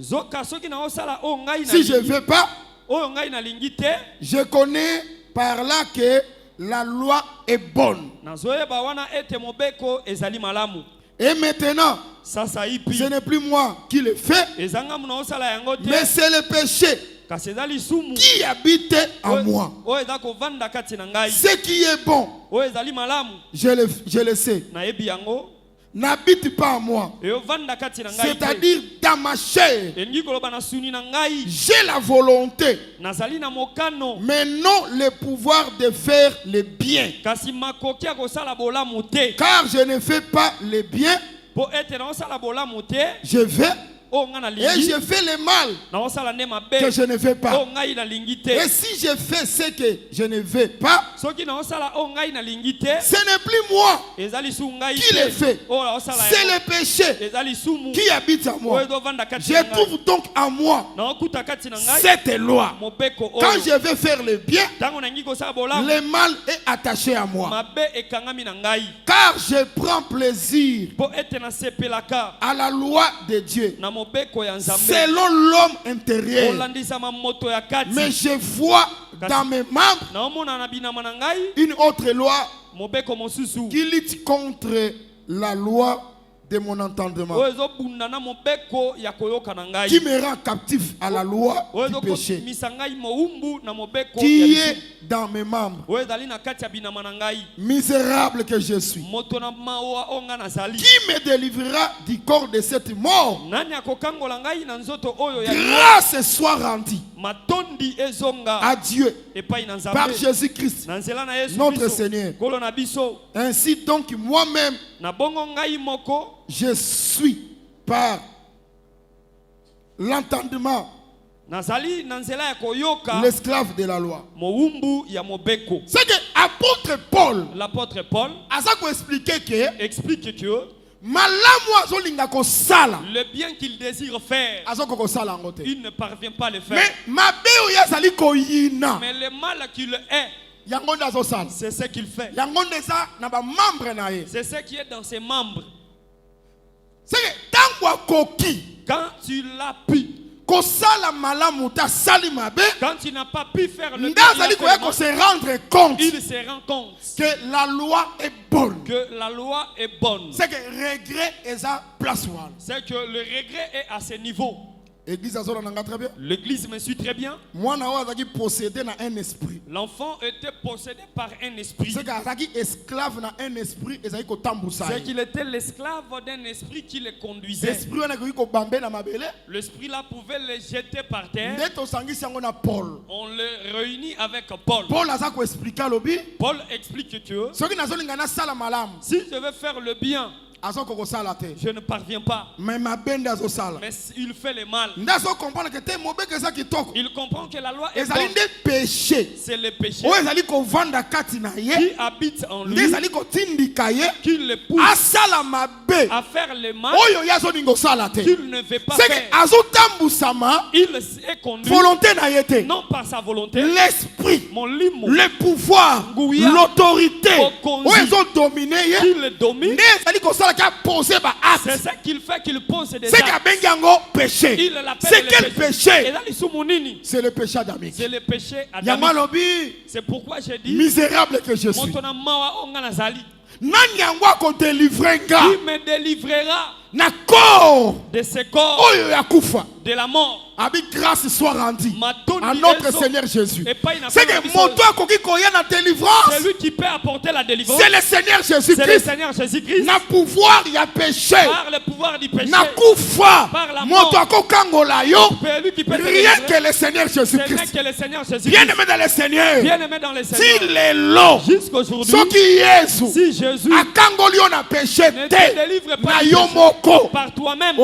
Zoka soki na osala oyo ngai na si je ne lingi. veux pas, Oyo ngai na lingi te. je connais par là que la loi est bonne. Nazoyeba wana ete mobeko ezali malamu. Et maintenant, Sasa ipi. ce n'est plus moi qui le fais, Ezanga muna osala yango te. mais c'est le péché Kasi ezali sumu. qui habite en moi. Oyo eza kovanda kati na ngai. Ce qui est bon, Oyo ezali malamu. je le sais, Nayebi yango. n'habite pas en moi. Eyo vanda kati na ngai. C'est-à-dire dans ma chair, Elingi koloba na suni na ngai. j'ai la volonté, Nazali na mokano. mais non le pouvoir de faire le bien. Kasi makoki ya kosala bolamu te. Car je ne fais pas le bien, Po ete na osala bolamu te. je vais, et je fais le mal que je ne veux pas. Et si je fais ce que je ne veux pas, ce n'est plus moi qui le fais. C'est le péché qui habite en moi. Je trouve donc en moi cette loi. Quand je vais faire le bien, le mal est attaché à moi. Car je prends plaisir à la loi de Dieu selon l'homme intérieur. Mais je vois dans mes membres une autre loi qui lutte contre la loi de mon entendement, qui me rend captif à la loi du péché qui est dans mes membres. Misérable que je suis, qui me délivrera du corps de cette mort? Grâce soit rendue à Dieu par Jésus-Christ notre Seigneur. Ainsi donc moi-même je suis par l'entendement l'esclave de la loi. C'est que l'apôtre Paul a expliqué que le bien qu'il désire faire, il ne parvient pas à le faire. Mais le mal qu'il est, c'est ce qu'il fait. C'est ce qui est dans ses membres. Quand tu l'as pu, quand tu n'as pas pu faire le bien, il se rend compte que la loi est bonne. C'est que le regret est à ce niveau. L'église me suit très bien. L'enfant était possédé par un esprit. C'est qu'il était l'esclave d'un esprit qui le conduisait. L'esprit là pouvait le jeter par terre. On le réunit avec Paul. Paul explique que si je veux faire le bien, je ne parviens pas. Mais il fait le mal. Il comprend que la loi est bonne. C'est le péché qui habite en lui, qui le pousse à faire le mal qu'il ne veut pas faire. Il est conduit non par sa volonté, l'esprit, mon limo, le pouvoir, l'autorité qui le domine. C'est ce qu'il fait, qu'il pose des actes. Péché. C'est quel péché? C'est le péché adamique. C'est le péché adamique. C'est pourquoi j'ai dit misérable que je suis. Qui me délivrera de ce corps de la mort. Grâce soit rendue à notre Seigneur Jésus. C'est que mon toit qui connaît la délivrance, c'est lui qui peut apporter la délivrance. C'est le Seigneur Jésus-Christ. C'est le Seigneur Jésus-Christ. Na pouvoir il y a péché. Par le pouvoir du péché. Na kufa. Par la mort. Rien que le Seigneur Jésus-Christ. Bien-aimé dans le Seigneur. Bien-aimé dans le Seigneur. Si les lots jusqu'aujourd'hui, si Jésus a kangolio na péché ne te délivre pas par toi-même,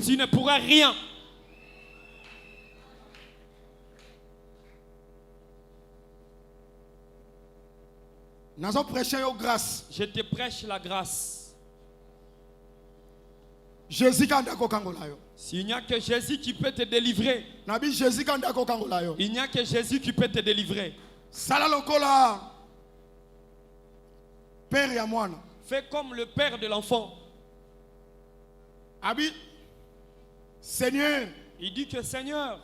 tu ne pourras rien. Je te prêche la grâce. S'il n'y a que Jésus qui peut te délivrer, il n'y a que Jésus qui peut te délivrer. Fais comme le père de l'enfant. Seigneur, il dit que Seigneur,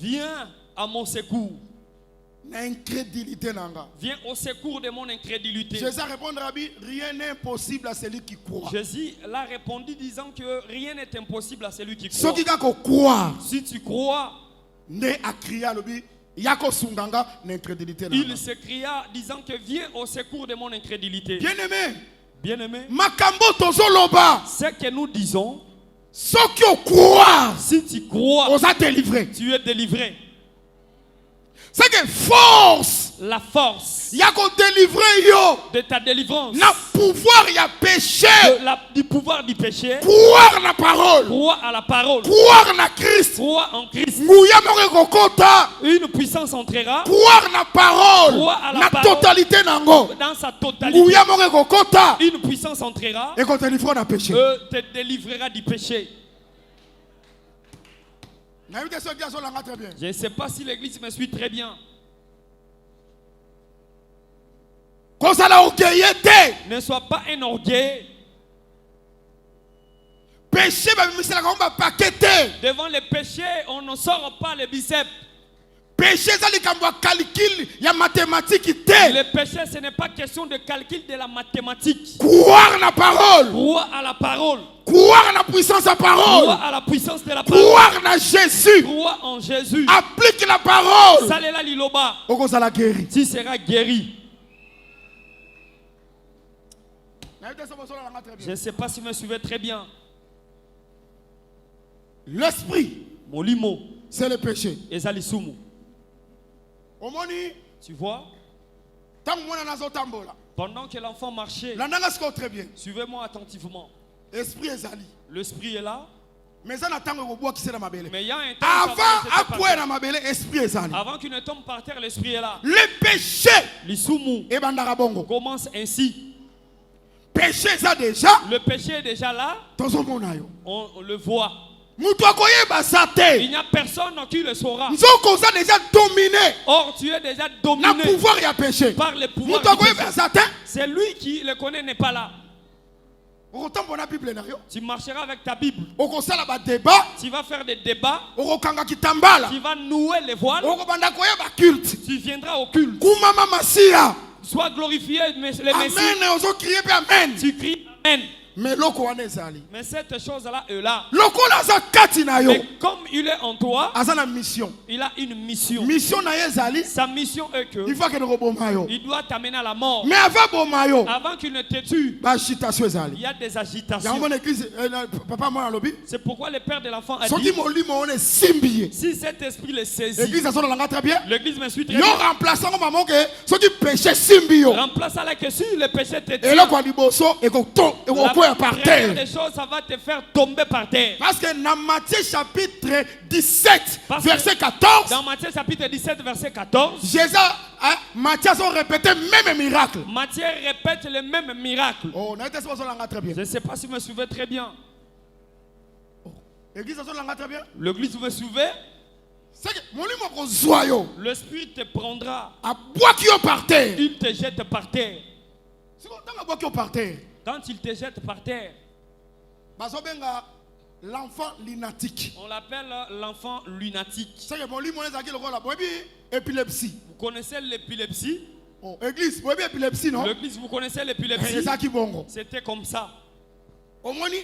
viens à mon secours. Viens au secours de mon incrédulité. Jésus répondre à lui, rien n'est impossible à celui qui croit. Jésus l'a répondu disant que rien n'est impossible à celui qui croit. Si tu crois, il se cria disant que viens au secours de mon incrédulité. Bien-aimé, ce que nous disons, si tu crois, tu es délivré. C'est que force La force ya ko délivrer yo de ta délivrance. na pouvoir ya péché, Du pouvoir du péché. croire na parole, Croire à la parole. croire na Christ. Croire en Christ. Nguya moko kokota, Une puissance entrera croire na parole, Croire à la na parole. totalité nango. dans sa totalité. Nguya moko kokota, Une puissance entrera et ko délivrer na péché. te délivrera du péché. Na yite so dia so langa très bien. Je ne sais pas si l'église me suit très bien. Kozala orgueilleux te. Ne sois pas un orgueil. Péché ba misala ko ba paqueté. Devant les péchés, on ne sort pas les biceps. Péché ça likambo calcul ya mathématique te. Le péché, ce n'est pas question de calcul de la mathématique. Croire na parole, Croire à la parole. croire na puissance de la parole, Croire à la puissance de la parole. croire na Jésus. Croire en Jésus. Applique la parole. Salela liloba. Okozala guéri. Tu seras guéri. Na yite so so langa très Je bien. ne sais pas si vous me suivez très bien. L'esprit, Molimo. c'est le péché. Ezali sumu. Omoni Tu vois, tango mwana nazo tambola. pendant que l'enfant marchait, Landanga siko très bien. suivez-moi attentivement. Esprit ezali. L'esprit est là. Mais ça na tango ko kise na mabele. Mais il y a un temps ça va Avant jeter par akwe terre. na mabele esprit ezali. Avant qu'il ne tombe par terre, l'esprit est là. Le péché L'isumu ebandaka bongo. commence ainsi. Péché ça déjà Le péché est déjà là. tozomona yo. On le voit. Mutu akoyeba sa te. Il n'y a personne qui le saura. Nzoko ça déjà dominé Or, tu es déjà na dominé pouvoir ya péché. par les pouvoirs Mutu du péché. akoyeba sa te. C'est lui qui le connaît n'est pas là. Okotambo na Bible na yo. Tu marcheras avec ta Bible. Okosala ba débat, Tu vas faire des débats. okokanga kitambala. Tu vas nouer les voiles. Okobanda koyeba culte. Tu viendras au culte. Kumama masia. Sois glorifié, le Messie. Amen, ozo crier pe amen. Tu cries Amen. Mais loko wana ezali. Mais cette chose-là est là. Lokola za kati na yo. Mais comme il est en toi, Azana mission. il a une mission. Mission na ye ezali. Sa mission est que Il faut que nous boma yo. il doit t'amener à la mort. Mais avant boma yo, Avant qu'il ne te tue, ba agitation il ezali. y a des Ya agitations. mon église papa moi lobi. C'est pourquoi le père de l'enfant a Soki dit, molimo on est simbiye. si cet esprit le saisit, Église azona langa très bien. l'église me suit très Yo bien. remplaçant ko maman ke soki péché simbiyo. Remplace à la question, le péché te Et tue. là quoi liboso et ko to et ko La koya par première terre. des choses, ça va te faire tomber par terre. Parce que dans Matthieu chapitre 17 Parce que verset 14, Dans Matthieu chapitre 17, verset 14, Jésus Matthieu ont répété même miracle. Matthieu répète le même miracle. Oh, na été so langa très bien. Je ne sais pas si vous me suivez très bien. Église so langa très bien. L'église, vous me suivez? C'est que molimo ko zoyo. L'esprit te prendra. A bois qui yo par terre. Il te jette par terre. Si on tanga bois qui yo par terre. Quand il te jette par terre, Bazobenga l'enfant lunatique. on l'appelle l'enfant lunatique. C'est que molimo les aki lokola bobi épilepsie. Vous connaissez l'épilepsie? Oh, église bobi épilepsie non? L'église, vous connaissez C'est l'épilepsie? ça qui bongo. C'était comme ça. Omoni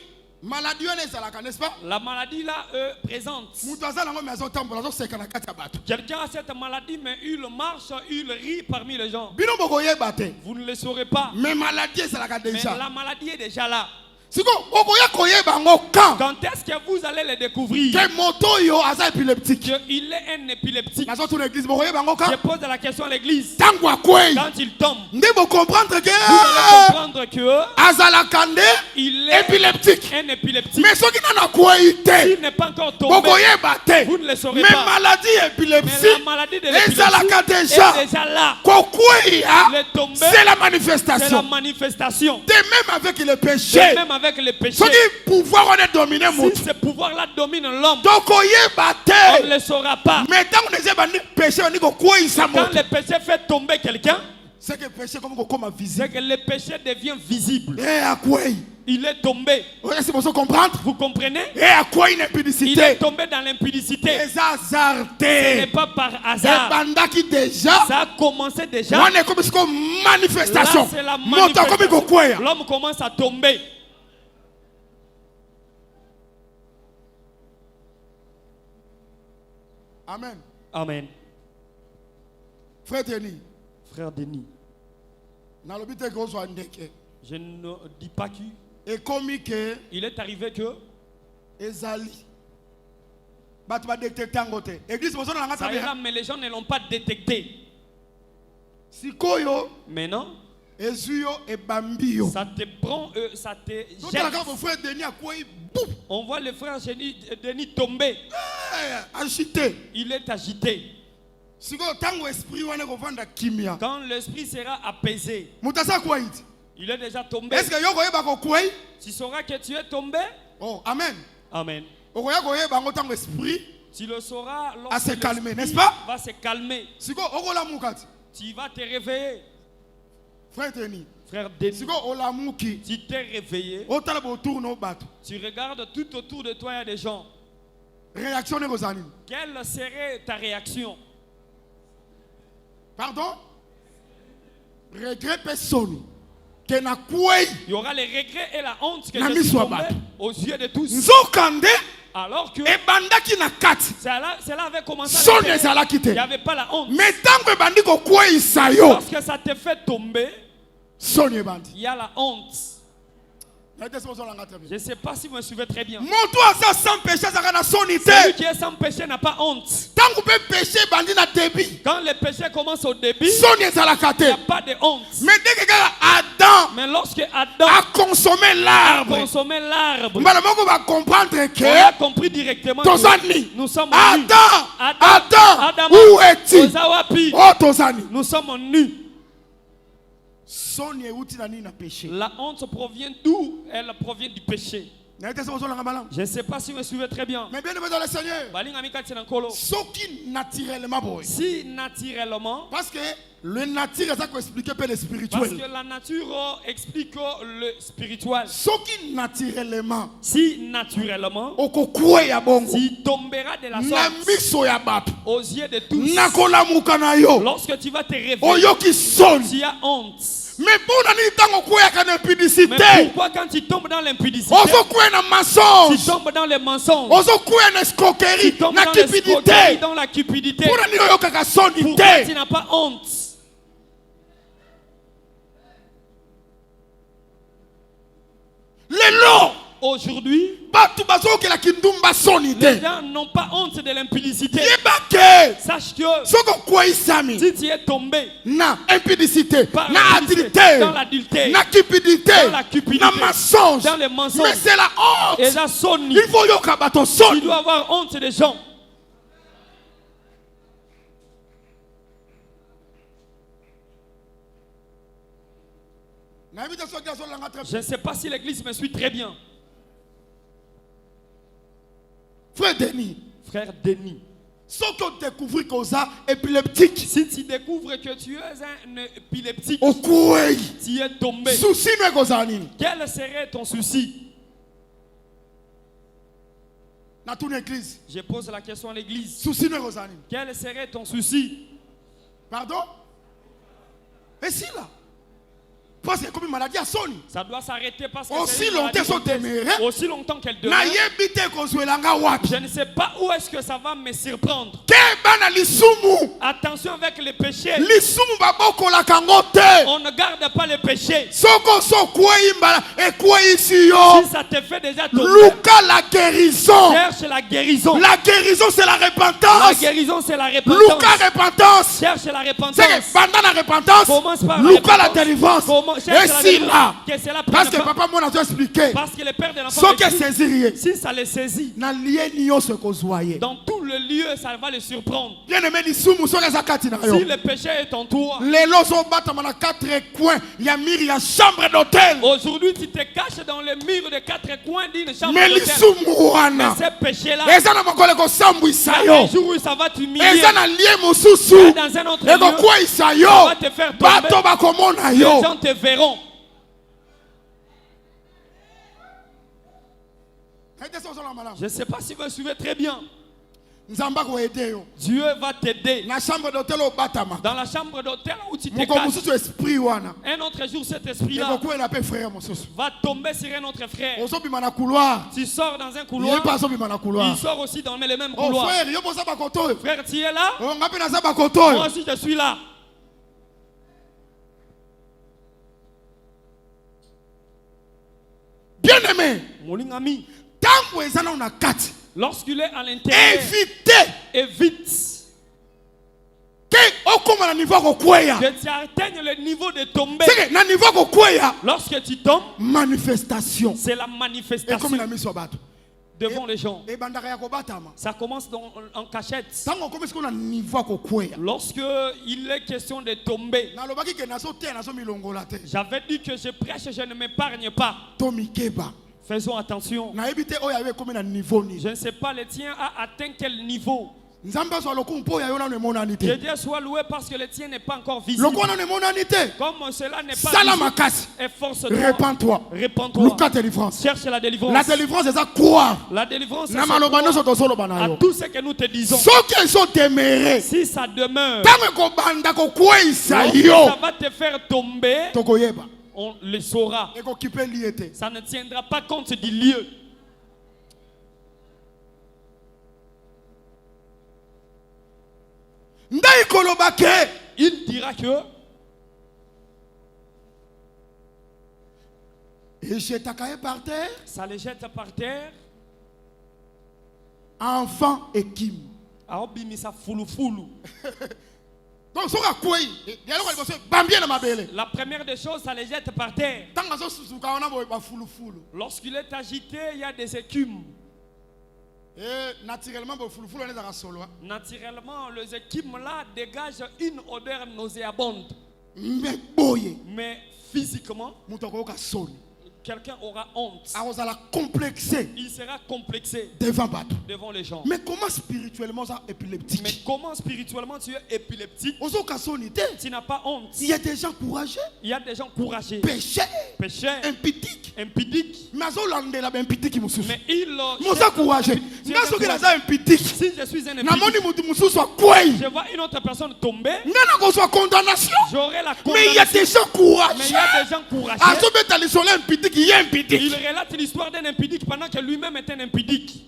maladie on ezalaka n'est-ce pas? La maladie là présente. Mutu azala ngo mezo tambola zo seka na kati ya bato. Quelqu'un a cette maladie, mais il marche, il rit parmi les gens. Bino bokoyeba te. Vous ne le saurez pas. Mais maladie ezalaka Mais déjà. la maladie est déjà là. Siko okoya koyeba ngo quand Quand est-ce que vous allez le découvrir que moto yo aza épileptique. qu'il est un épileptique? Nazo tourner l'église bokoyeba ngo Je quand pose la question à l'église. tango akwei. Quand il tombe, Nde bo comprendre que vous allez comprendre que azalaka nde il est épileptique. un épileptique. Mais soki nana kwei te. S'il n'est pas encore tombé, Bokoyeba te. vous ne le saurez Mais pas. maladie Mais épilepsie la maladie de ezalaka l'épilepsie déjà. est déjà là. Kokwei Le tomber, c'est la c'est la manifestation. manifestation. De même avec le Et péché. même avec le péché, Soki pouvoir on est dominé moto. si ce pouvoir-là domine l'homme, Tokoyeba on ne te. le saura pas. Mais tant qu'on est bandi péché on dit ko kwei sa Quand moto. le péché fait tomber quelqu'un, C'est que péché comme comme c'est visible. que le péché devient visible. Eh akwei. Il est tombé. Est-ce que vous comprendre? Vous comprenez? Eh akwei une Il est impudicité. tombé dans l'impudicité. Les Ce n'est hasardés. pas par hasard. Bandaki déjà. Ça a commencé déjà. On est comme une manifestation. Là, c'est la Moto comme manifestation. kokwea. L'homme commence à tomber. Amen. Amen. Frère Denis. Frère Denis, Na lobite ko zo ndeke. je ne dis pas qu'il Et comme que est arrivé que ezali. Bato ba détecter ngote. Église bozo na ngata ça ira, bien. mais les gens ne l'ont pas détecté. Sikoyo Maintenant, ezuyo e bambio. ça te prend, ça te Donc jette. là mon frère Denis a quoi boum On voit le frère Denis tomber. agité. Il est agité. Sikoyo tango esprit wana ko vanda kimia. Quand l'esprit sera apaisé, Mutasa quoi it? il est déjà tombé. Est-ce que yoko yeba ko quoi? Tu sauras que tu es tombé. Oh amen. Amen. Okoya ko yeba ngo tango esprit Tu le sauras à se lorsque calmer, n'est-ce l'esprit pas? va se calmer. Sikoyo okola mukati. Tu vas te réveiller. Frère Denis. Frère Denis, Sikoyo olamuki. tu t'es réveillé. Otala bo tourne au bateau. Tu regardes tout autour de toi, il y a des gens. Réaction ne rozani. Quelle serait ta réaction? Pardon? Regret personne. Que na quoi? Il y aura les regrets et la honte que Nami je suis soit tombé battu. aux yeux de tous. Nzokande Alors que e bandaki na kati. cela avait commencé à Son l'intérieur. ezala Il n'y kite. avait pas la honte. Mais tant que bandi ko quoi isayo. Lorsque ça te fait tomber, Son e bandi. il y a la honte. Na ite so langa très bien. Je ne sais pas si vous me suivez très bien. Moto asa sans péché ça na son Celui ité. qui est sans péché n'a pas honte. Tant que peut péché bandi na débit. Quand le péché commence au début, Son ezala il n'y kate. a pas de honte. Mais dès que Adam Mais lorsque Adam a consommé a l'arbre, consommé l'arbre, mbala moko va comprendre on a que compris directement tozani. nous sommes nus. Adam, où es-tu? Ozawapi, Oh tozani. nous sommes nus. Son euti na nini na péché. La honte provient d'où? Elle provient du péché. Na ite so langa malam. Je ne sais pas si vous me suivez très bien. Mais bien aimé dans le Seigneur. Balinga mikati na nkolo. Soki naturellement boy. Si naturellement, Parce que le nature ça qu'on expliquer peu le parce spirituel. que la nature explique le spirituel. Soki naturellement Si naturellement, okokwe ya bongo. tu tomberas de la Na sorte miso ya bato. aux yeux de tous. Nakolamuka na yo. Lorsque tu vas te réveiller, Oyoki son. tu as honte. Mais pour nani tango kwe ya Mais impudicité. pourquoi quand tu tombes dans l'impudicité, Ozo kwe na tu mensonge. tombes dans les mensonges, Ozo kwe na tu escroquerie, tombes na dans l'escroquerie, cupidité. dans la cupidité, Pour nani oyokaka son pourquoi tu ité. n'as pas honte? Lelo. Aujourd'hui, Batu bazokela kindumba son les ité. gens n'ont pas honte de l'impudicité. Yebake. Sache que Soko kwe isami. si tu es tombé Na impudicité, par na l'impudicité, adultère, dans l'adultère, na cupidité, dans la cupidité, na mensonge. dans les Mais mensonges, c'est la honte. et la sonnerie, Il faut yoka bato son. tu dois avoir honte des gens. Na invite soki azo langa très Je bien. ne sais pas si l'église me suit très bien. Frère Denis, Frère Denis, soki on découvre koza épileptique, si tu découvres que tu es un épileptique, okuwei, tu es tombé, souci ne koza nini? quel serait ton souci? Na toute église, Je pose la question à l'église. souci ne koza nini? Quel serait ton souci? Pardon? Et si là? Parce que comme maladie à son. Ça doit s'arrêter parce que Aussi c'est une longtemps maladie sont grotesque. demeurés. Aussi longtemps qu'elle Na demeure. yebite kozwelanga wapi? Je ne sais pas où est-ce que ça va me surprendre. Ke bana lisumu. Attention avec les péchés. Lisumu babokola kango te. On ne garde pas les péchés. Soko so kwei mbala e kwei si yo. Si ça te fait déjà tomber, Luka la guérison. cherche la guérison. La guérison c'est la La repentance. guérison, c'est la Luka repentance. repentance. Cherche la repentance. C'est que pendant la repentance, Commence par la Luka la repentance. délivrance. Cherche Et la si délivrance. là, Que cela parce prenne que pas. papa moi n'a expliqué. Parce que le père de l'enfant, Ce que le Christ, saisirier. si ça les saisit, Na lié niyo se kozwaye. dans tout le lieu, ça va les surprendre. Bien aimé lisumu so zakati na yo. Si le péché est en toi, Lelo so batama na quatre coins, ya miri ya chambre d'hôtel. aujourd'hui tu te caches dans le mur de quatre coins d'une chambre Mais d'hôtel. lisumu Mais wana. ces péchés-là, Eza na mokole ko sambwisa un yo. jour où ça va t'humilier, Eza na lié mosusu. dans un autre Eko lieu, kwa isa yo. ça va te faire tomber. Bato bakomona Les yo. gens te verront. Je ne sais pas si vous me suivez très bien. Nzamba ko aider yo. Dieu va t'aider. Na chambre d'hôtel au batama. Dans la chambre d'hôtel où tu te Moko caches, mususu esprit wana. un autre jour cet esprit-là Eko kwa na pe frère mosusu. va tomber sur un autre frère. Ozobima na couloir. Tu sors dans un Il couloir, pas ozobima na couloir. il sort aussi dans le même Oh couloir. frère, yo bosa ba koto. Frère, tu es là? Oh ngapi na za ba koto. Moi aussi je suis là. Bien aimé. Mon ami, Tango ezana na kati. lorsqu'il est à l'intérieur, Évitez évite que okoma na niveau kokweya. Que tu atteignes le niveau de tomber. C'est que na niveau kokweya. Lorsque tu tombes, Manifestation. c'est la Et comme manifestation il a mis sur bateau. devant les gens. Et bandaka ya kobatama. Ça commence en cachette. Tango comme est-ce qu'on a niveau kokweya. Lorsque il est question de tomber, Na lobaki ke naso te naso milongola te. j'avais dit que je prêche, je ne m'épargne pas. Tomikeba. Faisons attention. Na ebite oya we comme na niveau ni. Je ne sais pas le tien a atteint quel niveau. Nzamba so lokumpo ya yona ne Que monanité. Dieu soit loué parce que le tien n'est pas encore visible. Lokona ne monanité. Comme cela n'est pas Salamakasi. visible, efforce-toi. Répands-toi. Répands-toi. Luka délivrance. Cherche la délivrance. La délivrance c'est ça croire. La délivrance, c'est Na malobano so to solo à banayo. tout ce que nous te disons. Ceux qui sont téméraires. Si ça demeure, Tango ko banda ko kweisa lorsque yo. ça va te faire tomber, Tokoyeba. on le saura. Et ko kipe liete. Ça ne tiendra pas compte du lieu. Ndai kolobake. Il dira que Et jetakaye par terre. ça les jette par terre. Enfant et Kim. Aobimisa fulu fulu. Donc soka kwei. Dialogue ali bosse bambie na mabele. La première des choses, ça les jette par terre. Tanga so susuka ona bo ba fulu fulu. Lorsqu'il est agité, il y a des écumes. Et naturellement bo fulu fulu on est dans solo. Naturellement, les écumes là dégagent une odeur nauséabonde. Mais boye. Mais physiquement, Mutoko ka soni. quelqu'un aura honte. Arozala complexé Il sera complexé devant bateau. devant les gens. Mais comment spirituellement ça épileptique? Mais comment spirituellement tu es épileptique? Ozo ka soni te. Tu n'as pas honte. Il y a des gens courageux, Il y a des gens courageux, péchés, pécheurs, impidiques. impudiques. Mais azolandela ba impidique mususu. Mais il Moza courageux. Ngaso ke naza impidique. si je suis un Na moni impudique, mutu mususu akwei. je vois une autre personne tomber, Nana ko so condamnation. j'aurai la Mais il y a condamnation. des gens Mais il y courageux. a des gens courageux. Azobeta lisolo impidique, il y a impidique. Il relate l'histoire d'un impudique pendant que lui-même est un impudique.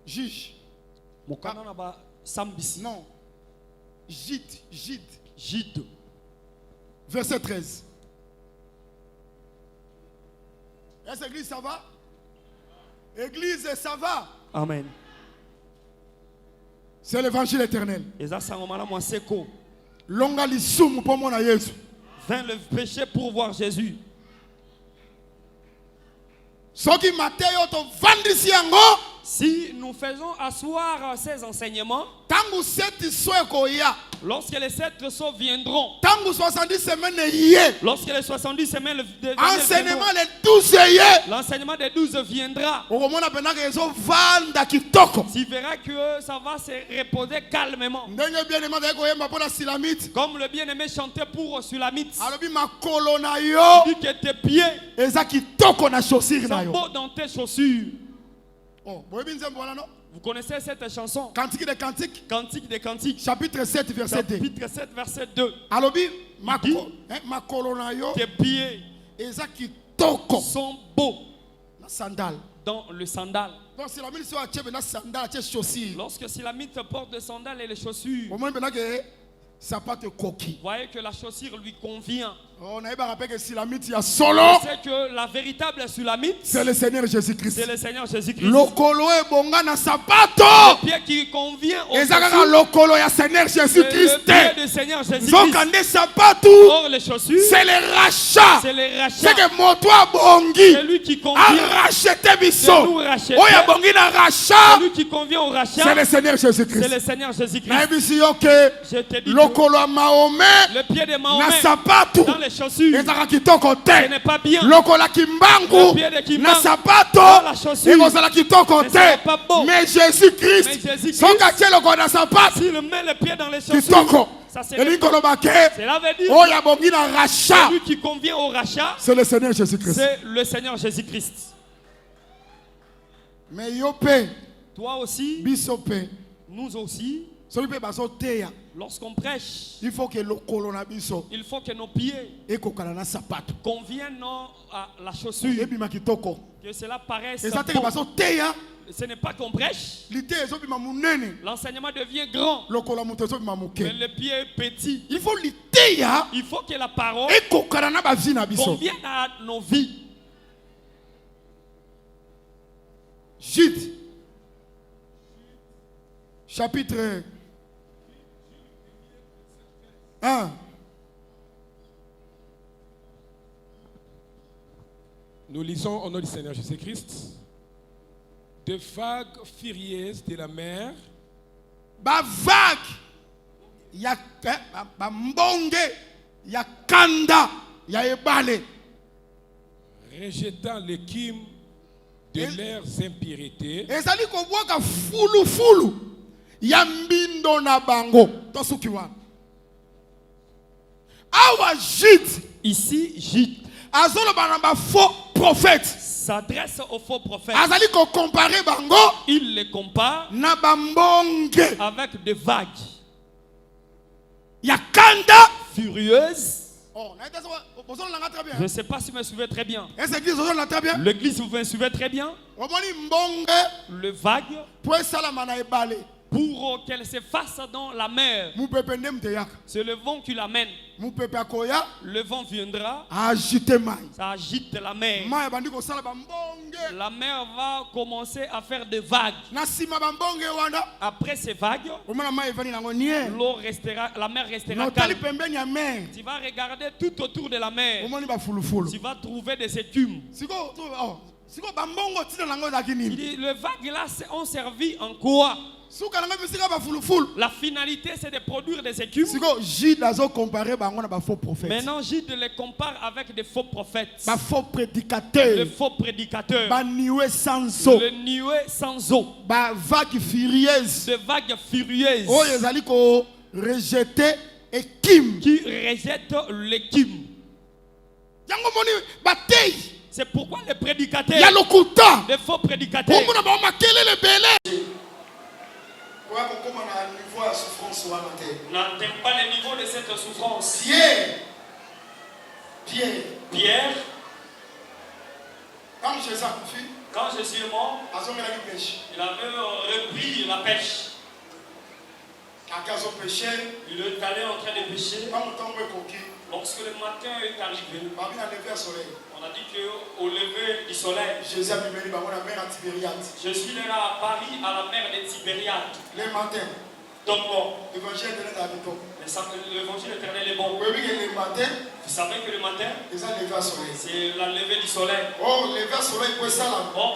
Juge. Mokana na ba sambisi. Non. Gide, Gide. Gide. Verset 13. Est-ce que l'église ça va? Église, ça va? Amen. C'est l'évangile éternel. Eza sangomala mwaseko. Longa lisumu pour mon Jésus. Vint le péché pour voir Jésus. Soki Matteo to vandisi yango. Si nous faisons asseoir ces enseignements, Tangu seti soekoya. lorsque les 7 sauts viendront, Tangu 70 semaines yé. lorsque les 70 semaines Enseignement viendront, les 12 yé. l'enseignement des 12 viendra. Okomona penaka ezo vanda kitoko. Tu verras que ça va se reposer calmement. Ndenge bien aimé dako yemba pona silamite. Comme le bien-aimé chantait pour Sulamite. Alobi makolo na yo. Il dit que tes pieds Eza kitoko na chaussure na sont yo. beaux dans tes chaussures. Oh, boyebi nzembo wana no? Vous connaissez cette chanson? Cantique des cantiques. Cantique des cantiques. Chapitre 7 verset 2. Chapitre 7, verset 2. Alobi dit, makolo na yo. Tes pieds Eza kitoko sont beaux na sandal. dans le sandal. Donc si la mine soit acheté na sandal acheté chaussure. Lorsque Sulamite porte le sandal et les chaussures, Au moins penaka sapate koki. voyez que la chaussure lui convient. On a rappelé que Silamite ya solo. C'est que la véritable Sulamite, C'est le Seigneur Jésus-Christ. c'est le Seigneur Jésus-Christ. Lokolo e bonga na sapato. Le pied qui convient au Eza kaka chaussures, lokolo ya Seigneur c'est le Jésus-Christ. pied du Seigneur Jésus-Christ. Zoka ne sapato. Or les chaussures, C'est le rachat. c'est les C'est rachats. que moto bongi. C'est lui qui A convient. racheté C'est biso. nous racheter. Oya bongi na rachat. Celui qui convient au C'est rachat, le Seigneur c'est Jésus-Christ. le Seigneur Jésus-Christ. Na ebisi yo ke Je te dis que lokolo ya Mahomet le pied de na Mahomet sapato. dans les chaussures, Ezaka kitoko ce te. n'est pas bien. Lokola kimbangu Le pied de kimbangu na sapato dans la chaussure. ekozala kitoko Mais ce n'est te. pas beau. Mais Mais Jésus-Christ Jésus-Christ, soka tie lokola na sapato s'il met le pied dans les chaussures, kitoko. ça c'est Elingi koloba ke cela veut dire oyo abongi na rachat. celui qui convient au rachat, C'est le Seigneur Jésus-Christ. c'est le Seigneur Jésus-Christ. Mais yo pe Toi aussi, biso pe nous aussi, soki pe bazoteya lorsqu'on prêche, il faut que lokolo na biso il faut que nos pieds ekokala na sapato conviennent à la chaussure, ebima kitoko. que cela paraisse Eza te ke beau. bazoteya Ce n'est pas qu'on prêche, lite ezobima monene l'enseignement devient grand, lokolo moto ezobima mais moke. le pied est petit. Il faut liteya Il faut que la parole ekokala na bavi na biso. convienne à nos vies. Gîte. Chapitre 1. Nous lisons au nom du Seigneur Jésus-Christ. De vagues furieuses de la mer, Ba vague. Ya ba mbonge. Ya kanda. Ya ebale. rejetant l'écume de leurs impuretés, Ezali kobwaka fulu fulu. Ya mbindo na bango. Tosuki wana. Awa Gîte. Ici, Gîte Azolo banamba faux prophète. s'adresse aux faux prophètes. Azali ko comparer bango Il les compare na bambonge. avec des vagues Ya kanda. furieuses. Oh, très bien. Je ne sais pas si vous me suivez très bien. Est-ce que très bien? L'église, vous me suivez très bien. Le vague, pour qu'elle se fasse dans la mer, c'est le vent qui l'amène. Le vent viendra, ça agite la mer. La mer va commencer à faire des vagues. Après ces vagues, l'eau restera, la mer restera calme. Tu vas regarder tout autour de la mer. Tu vas trouver des écumes. Il dit, les vagues là ont servi en quoi? La finalité, c'est de produire des écumes. Maintenant, Gîte les compare avec des faux prophètes. Les faux prédicateurs. Le nuée sans eau. Des vagues furieuses. Qui rejettent l'écume. C'est pourquoi les prédicateurs, les faux prédicateurs, n'atteint pas le niveau de cette souffrance. Pierre, quand Jésus est mort, il avait repris la pêche. Il est allé en train de pêcher. Lorsque le matin est arrivé, on a dit qu'au lever du soleil, Jésus est là à Paris, à la mer de Tibériade. Donc bon, l'évangile éternel est bon. Vous savez que le matin, c'est la levée du soleil. Or,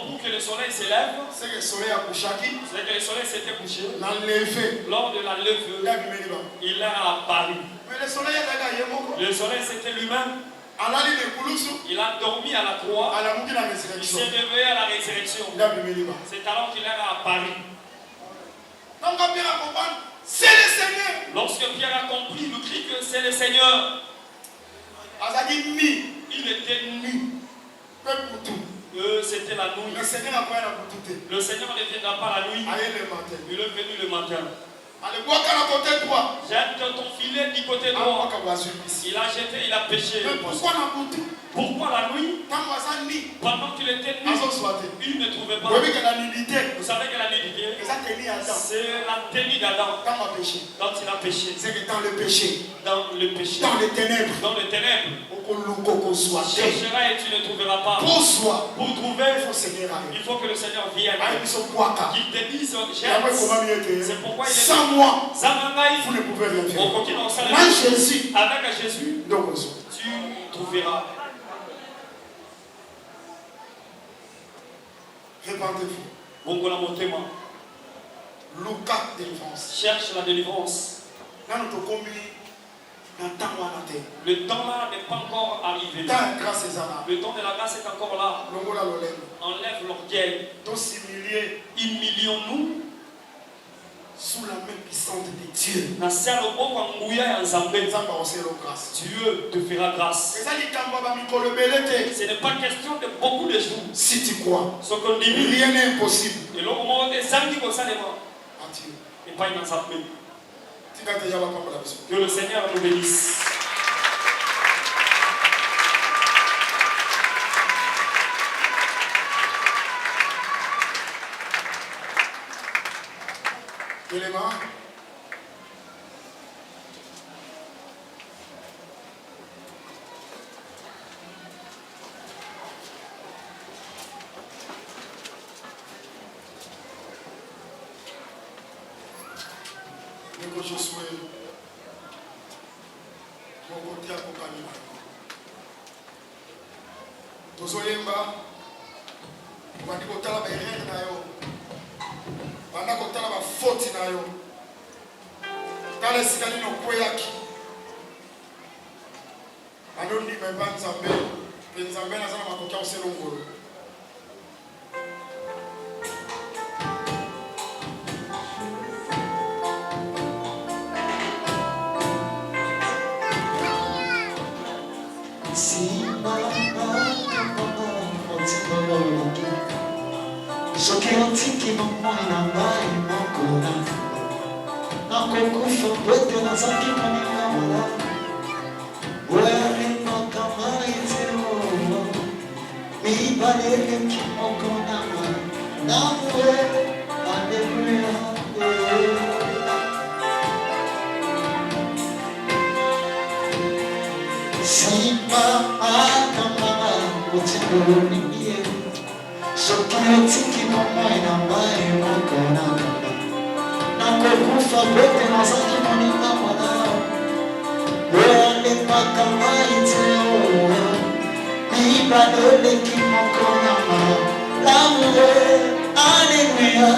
pour que le soleil s'élève, c'est que le soleil s'était couché. Lors de la levée, il est à Paris. Le soleil c'était lui-même. Il a dormi à la croix. Il s'est réveillé à la résurrection. C'est alors qu'il est à Paris. C'est le Seigneur. Lorsque Pierre a compris, il crie que c'est le Seigneur. Il était nu. C'était la nuit. Le Seigneur ne viendra pas la nuit. Il est venu le matin. Jette ton filet du côté droit. Il a jeté, il a pêché. Pourquoi la nuit? Pendant qu'il était nu, il ne trouvait pas. Vous savez que la nudité, c'est la tenue d'Adam. Quand il a péché. Dans le péché. Dans les ténèbres. Tu chercheras et tu ne trouveras pas. Pour trouver, il faut que le Seigneur vienne. Qu'il te dise, c'est pourquoi il est sans moi, vous ne pouvez rien faire. Avec Jésus, tu trouveras. Répandez-vous. Cherche la délivrance. Le temps là n'est pas encore arrivé. Le temps de la grâce est encore là. Enlève l'orgueil. Humilions-nous sous la main puissante de Dieu. Dieu te fera grâce. Ce n'est pas question de beaucoup de jours. Si tu crois, rien n'est impossible. Et le moment des amis comme ça, et pas une ensemble. Que le Seigneur nous bénisse. Les mains. Ndeko Josué, mon côté à Kokamina. Tozoyemba, bandi kotala ba erreur na yo. Banda kotala ba faute na yo. Tala sikali no kweyaki. Adondi memba Nzambe, Nzambe na zana makokia oselongolo. Soki otiki bomoi na ngai moko nakokufa po ete nazalaki moninga malamu oyalimaka mai te mibale eleki moko na ngai namue aleluya simba akamama otindolingie soki otiki bomoi na ngai moko nakokufa po ete nazalaki moninga malamu oyalimaka mai te mibale eleki moko na ngai namue aleluya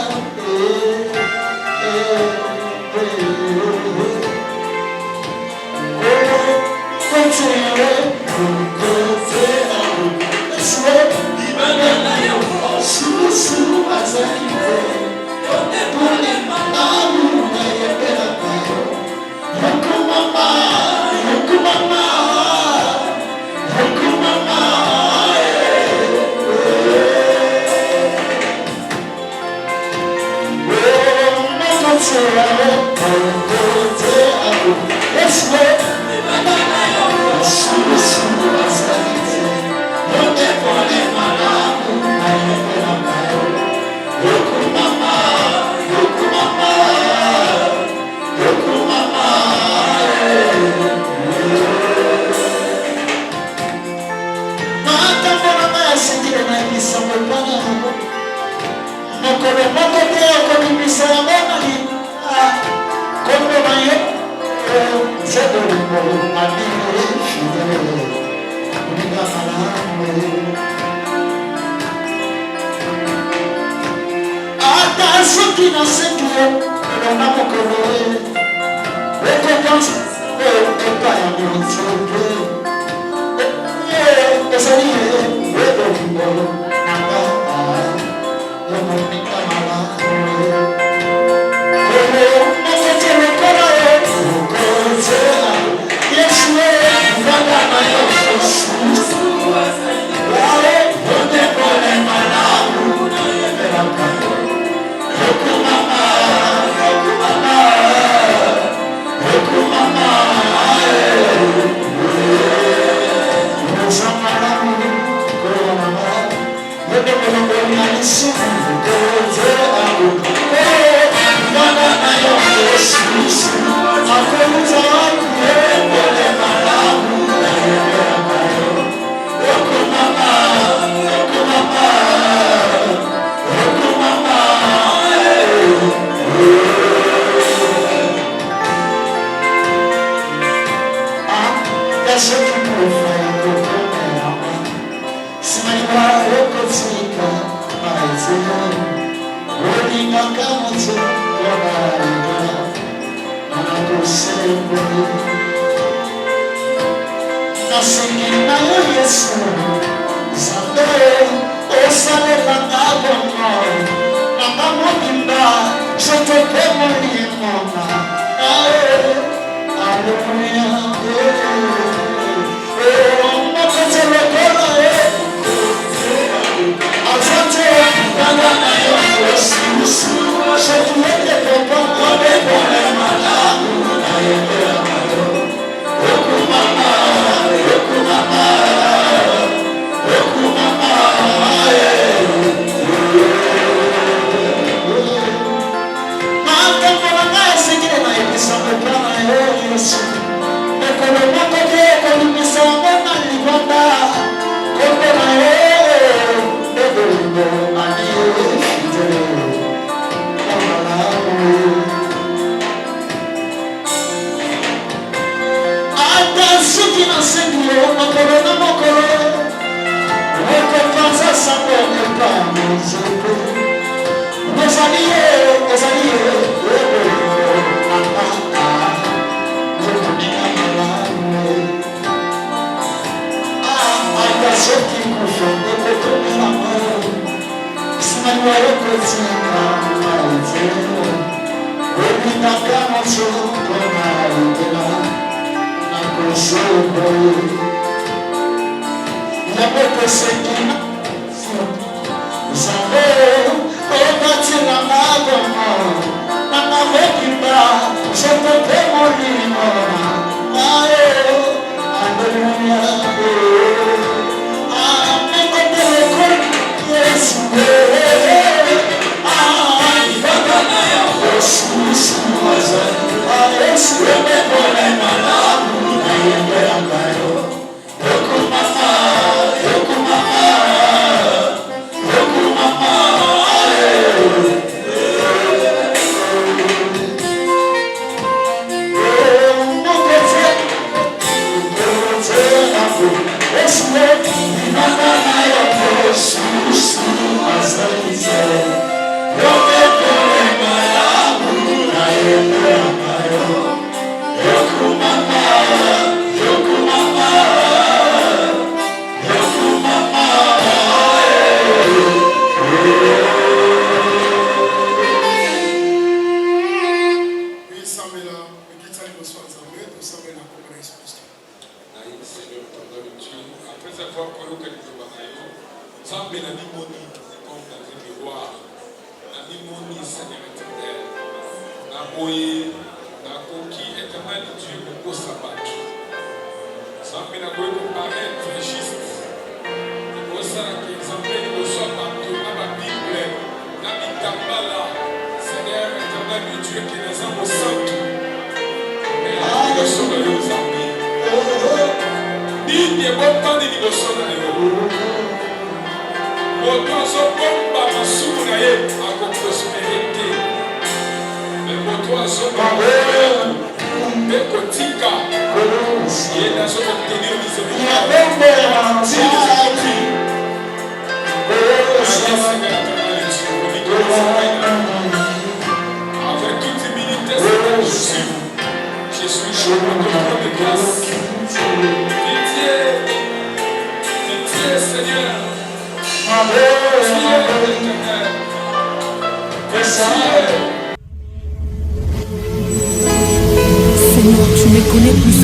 Seigneur, tu me connais plus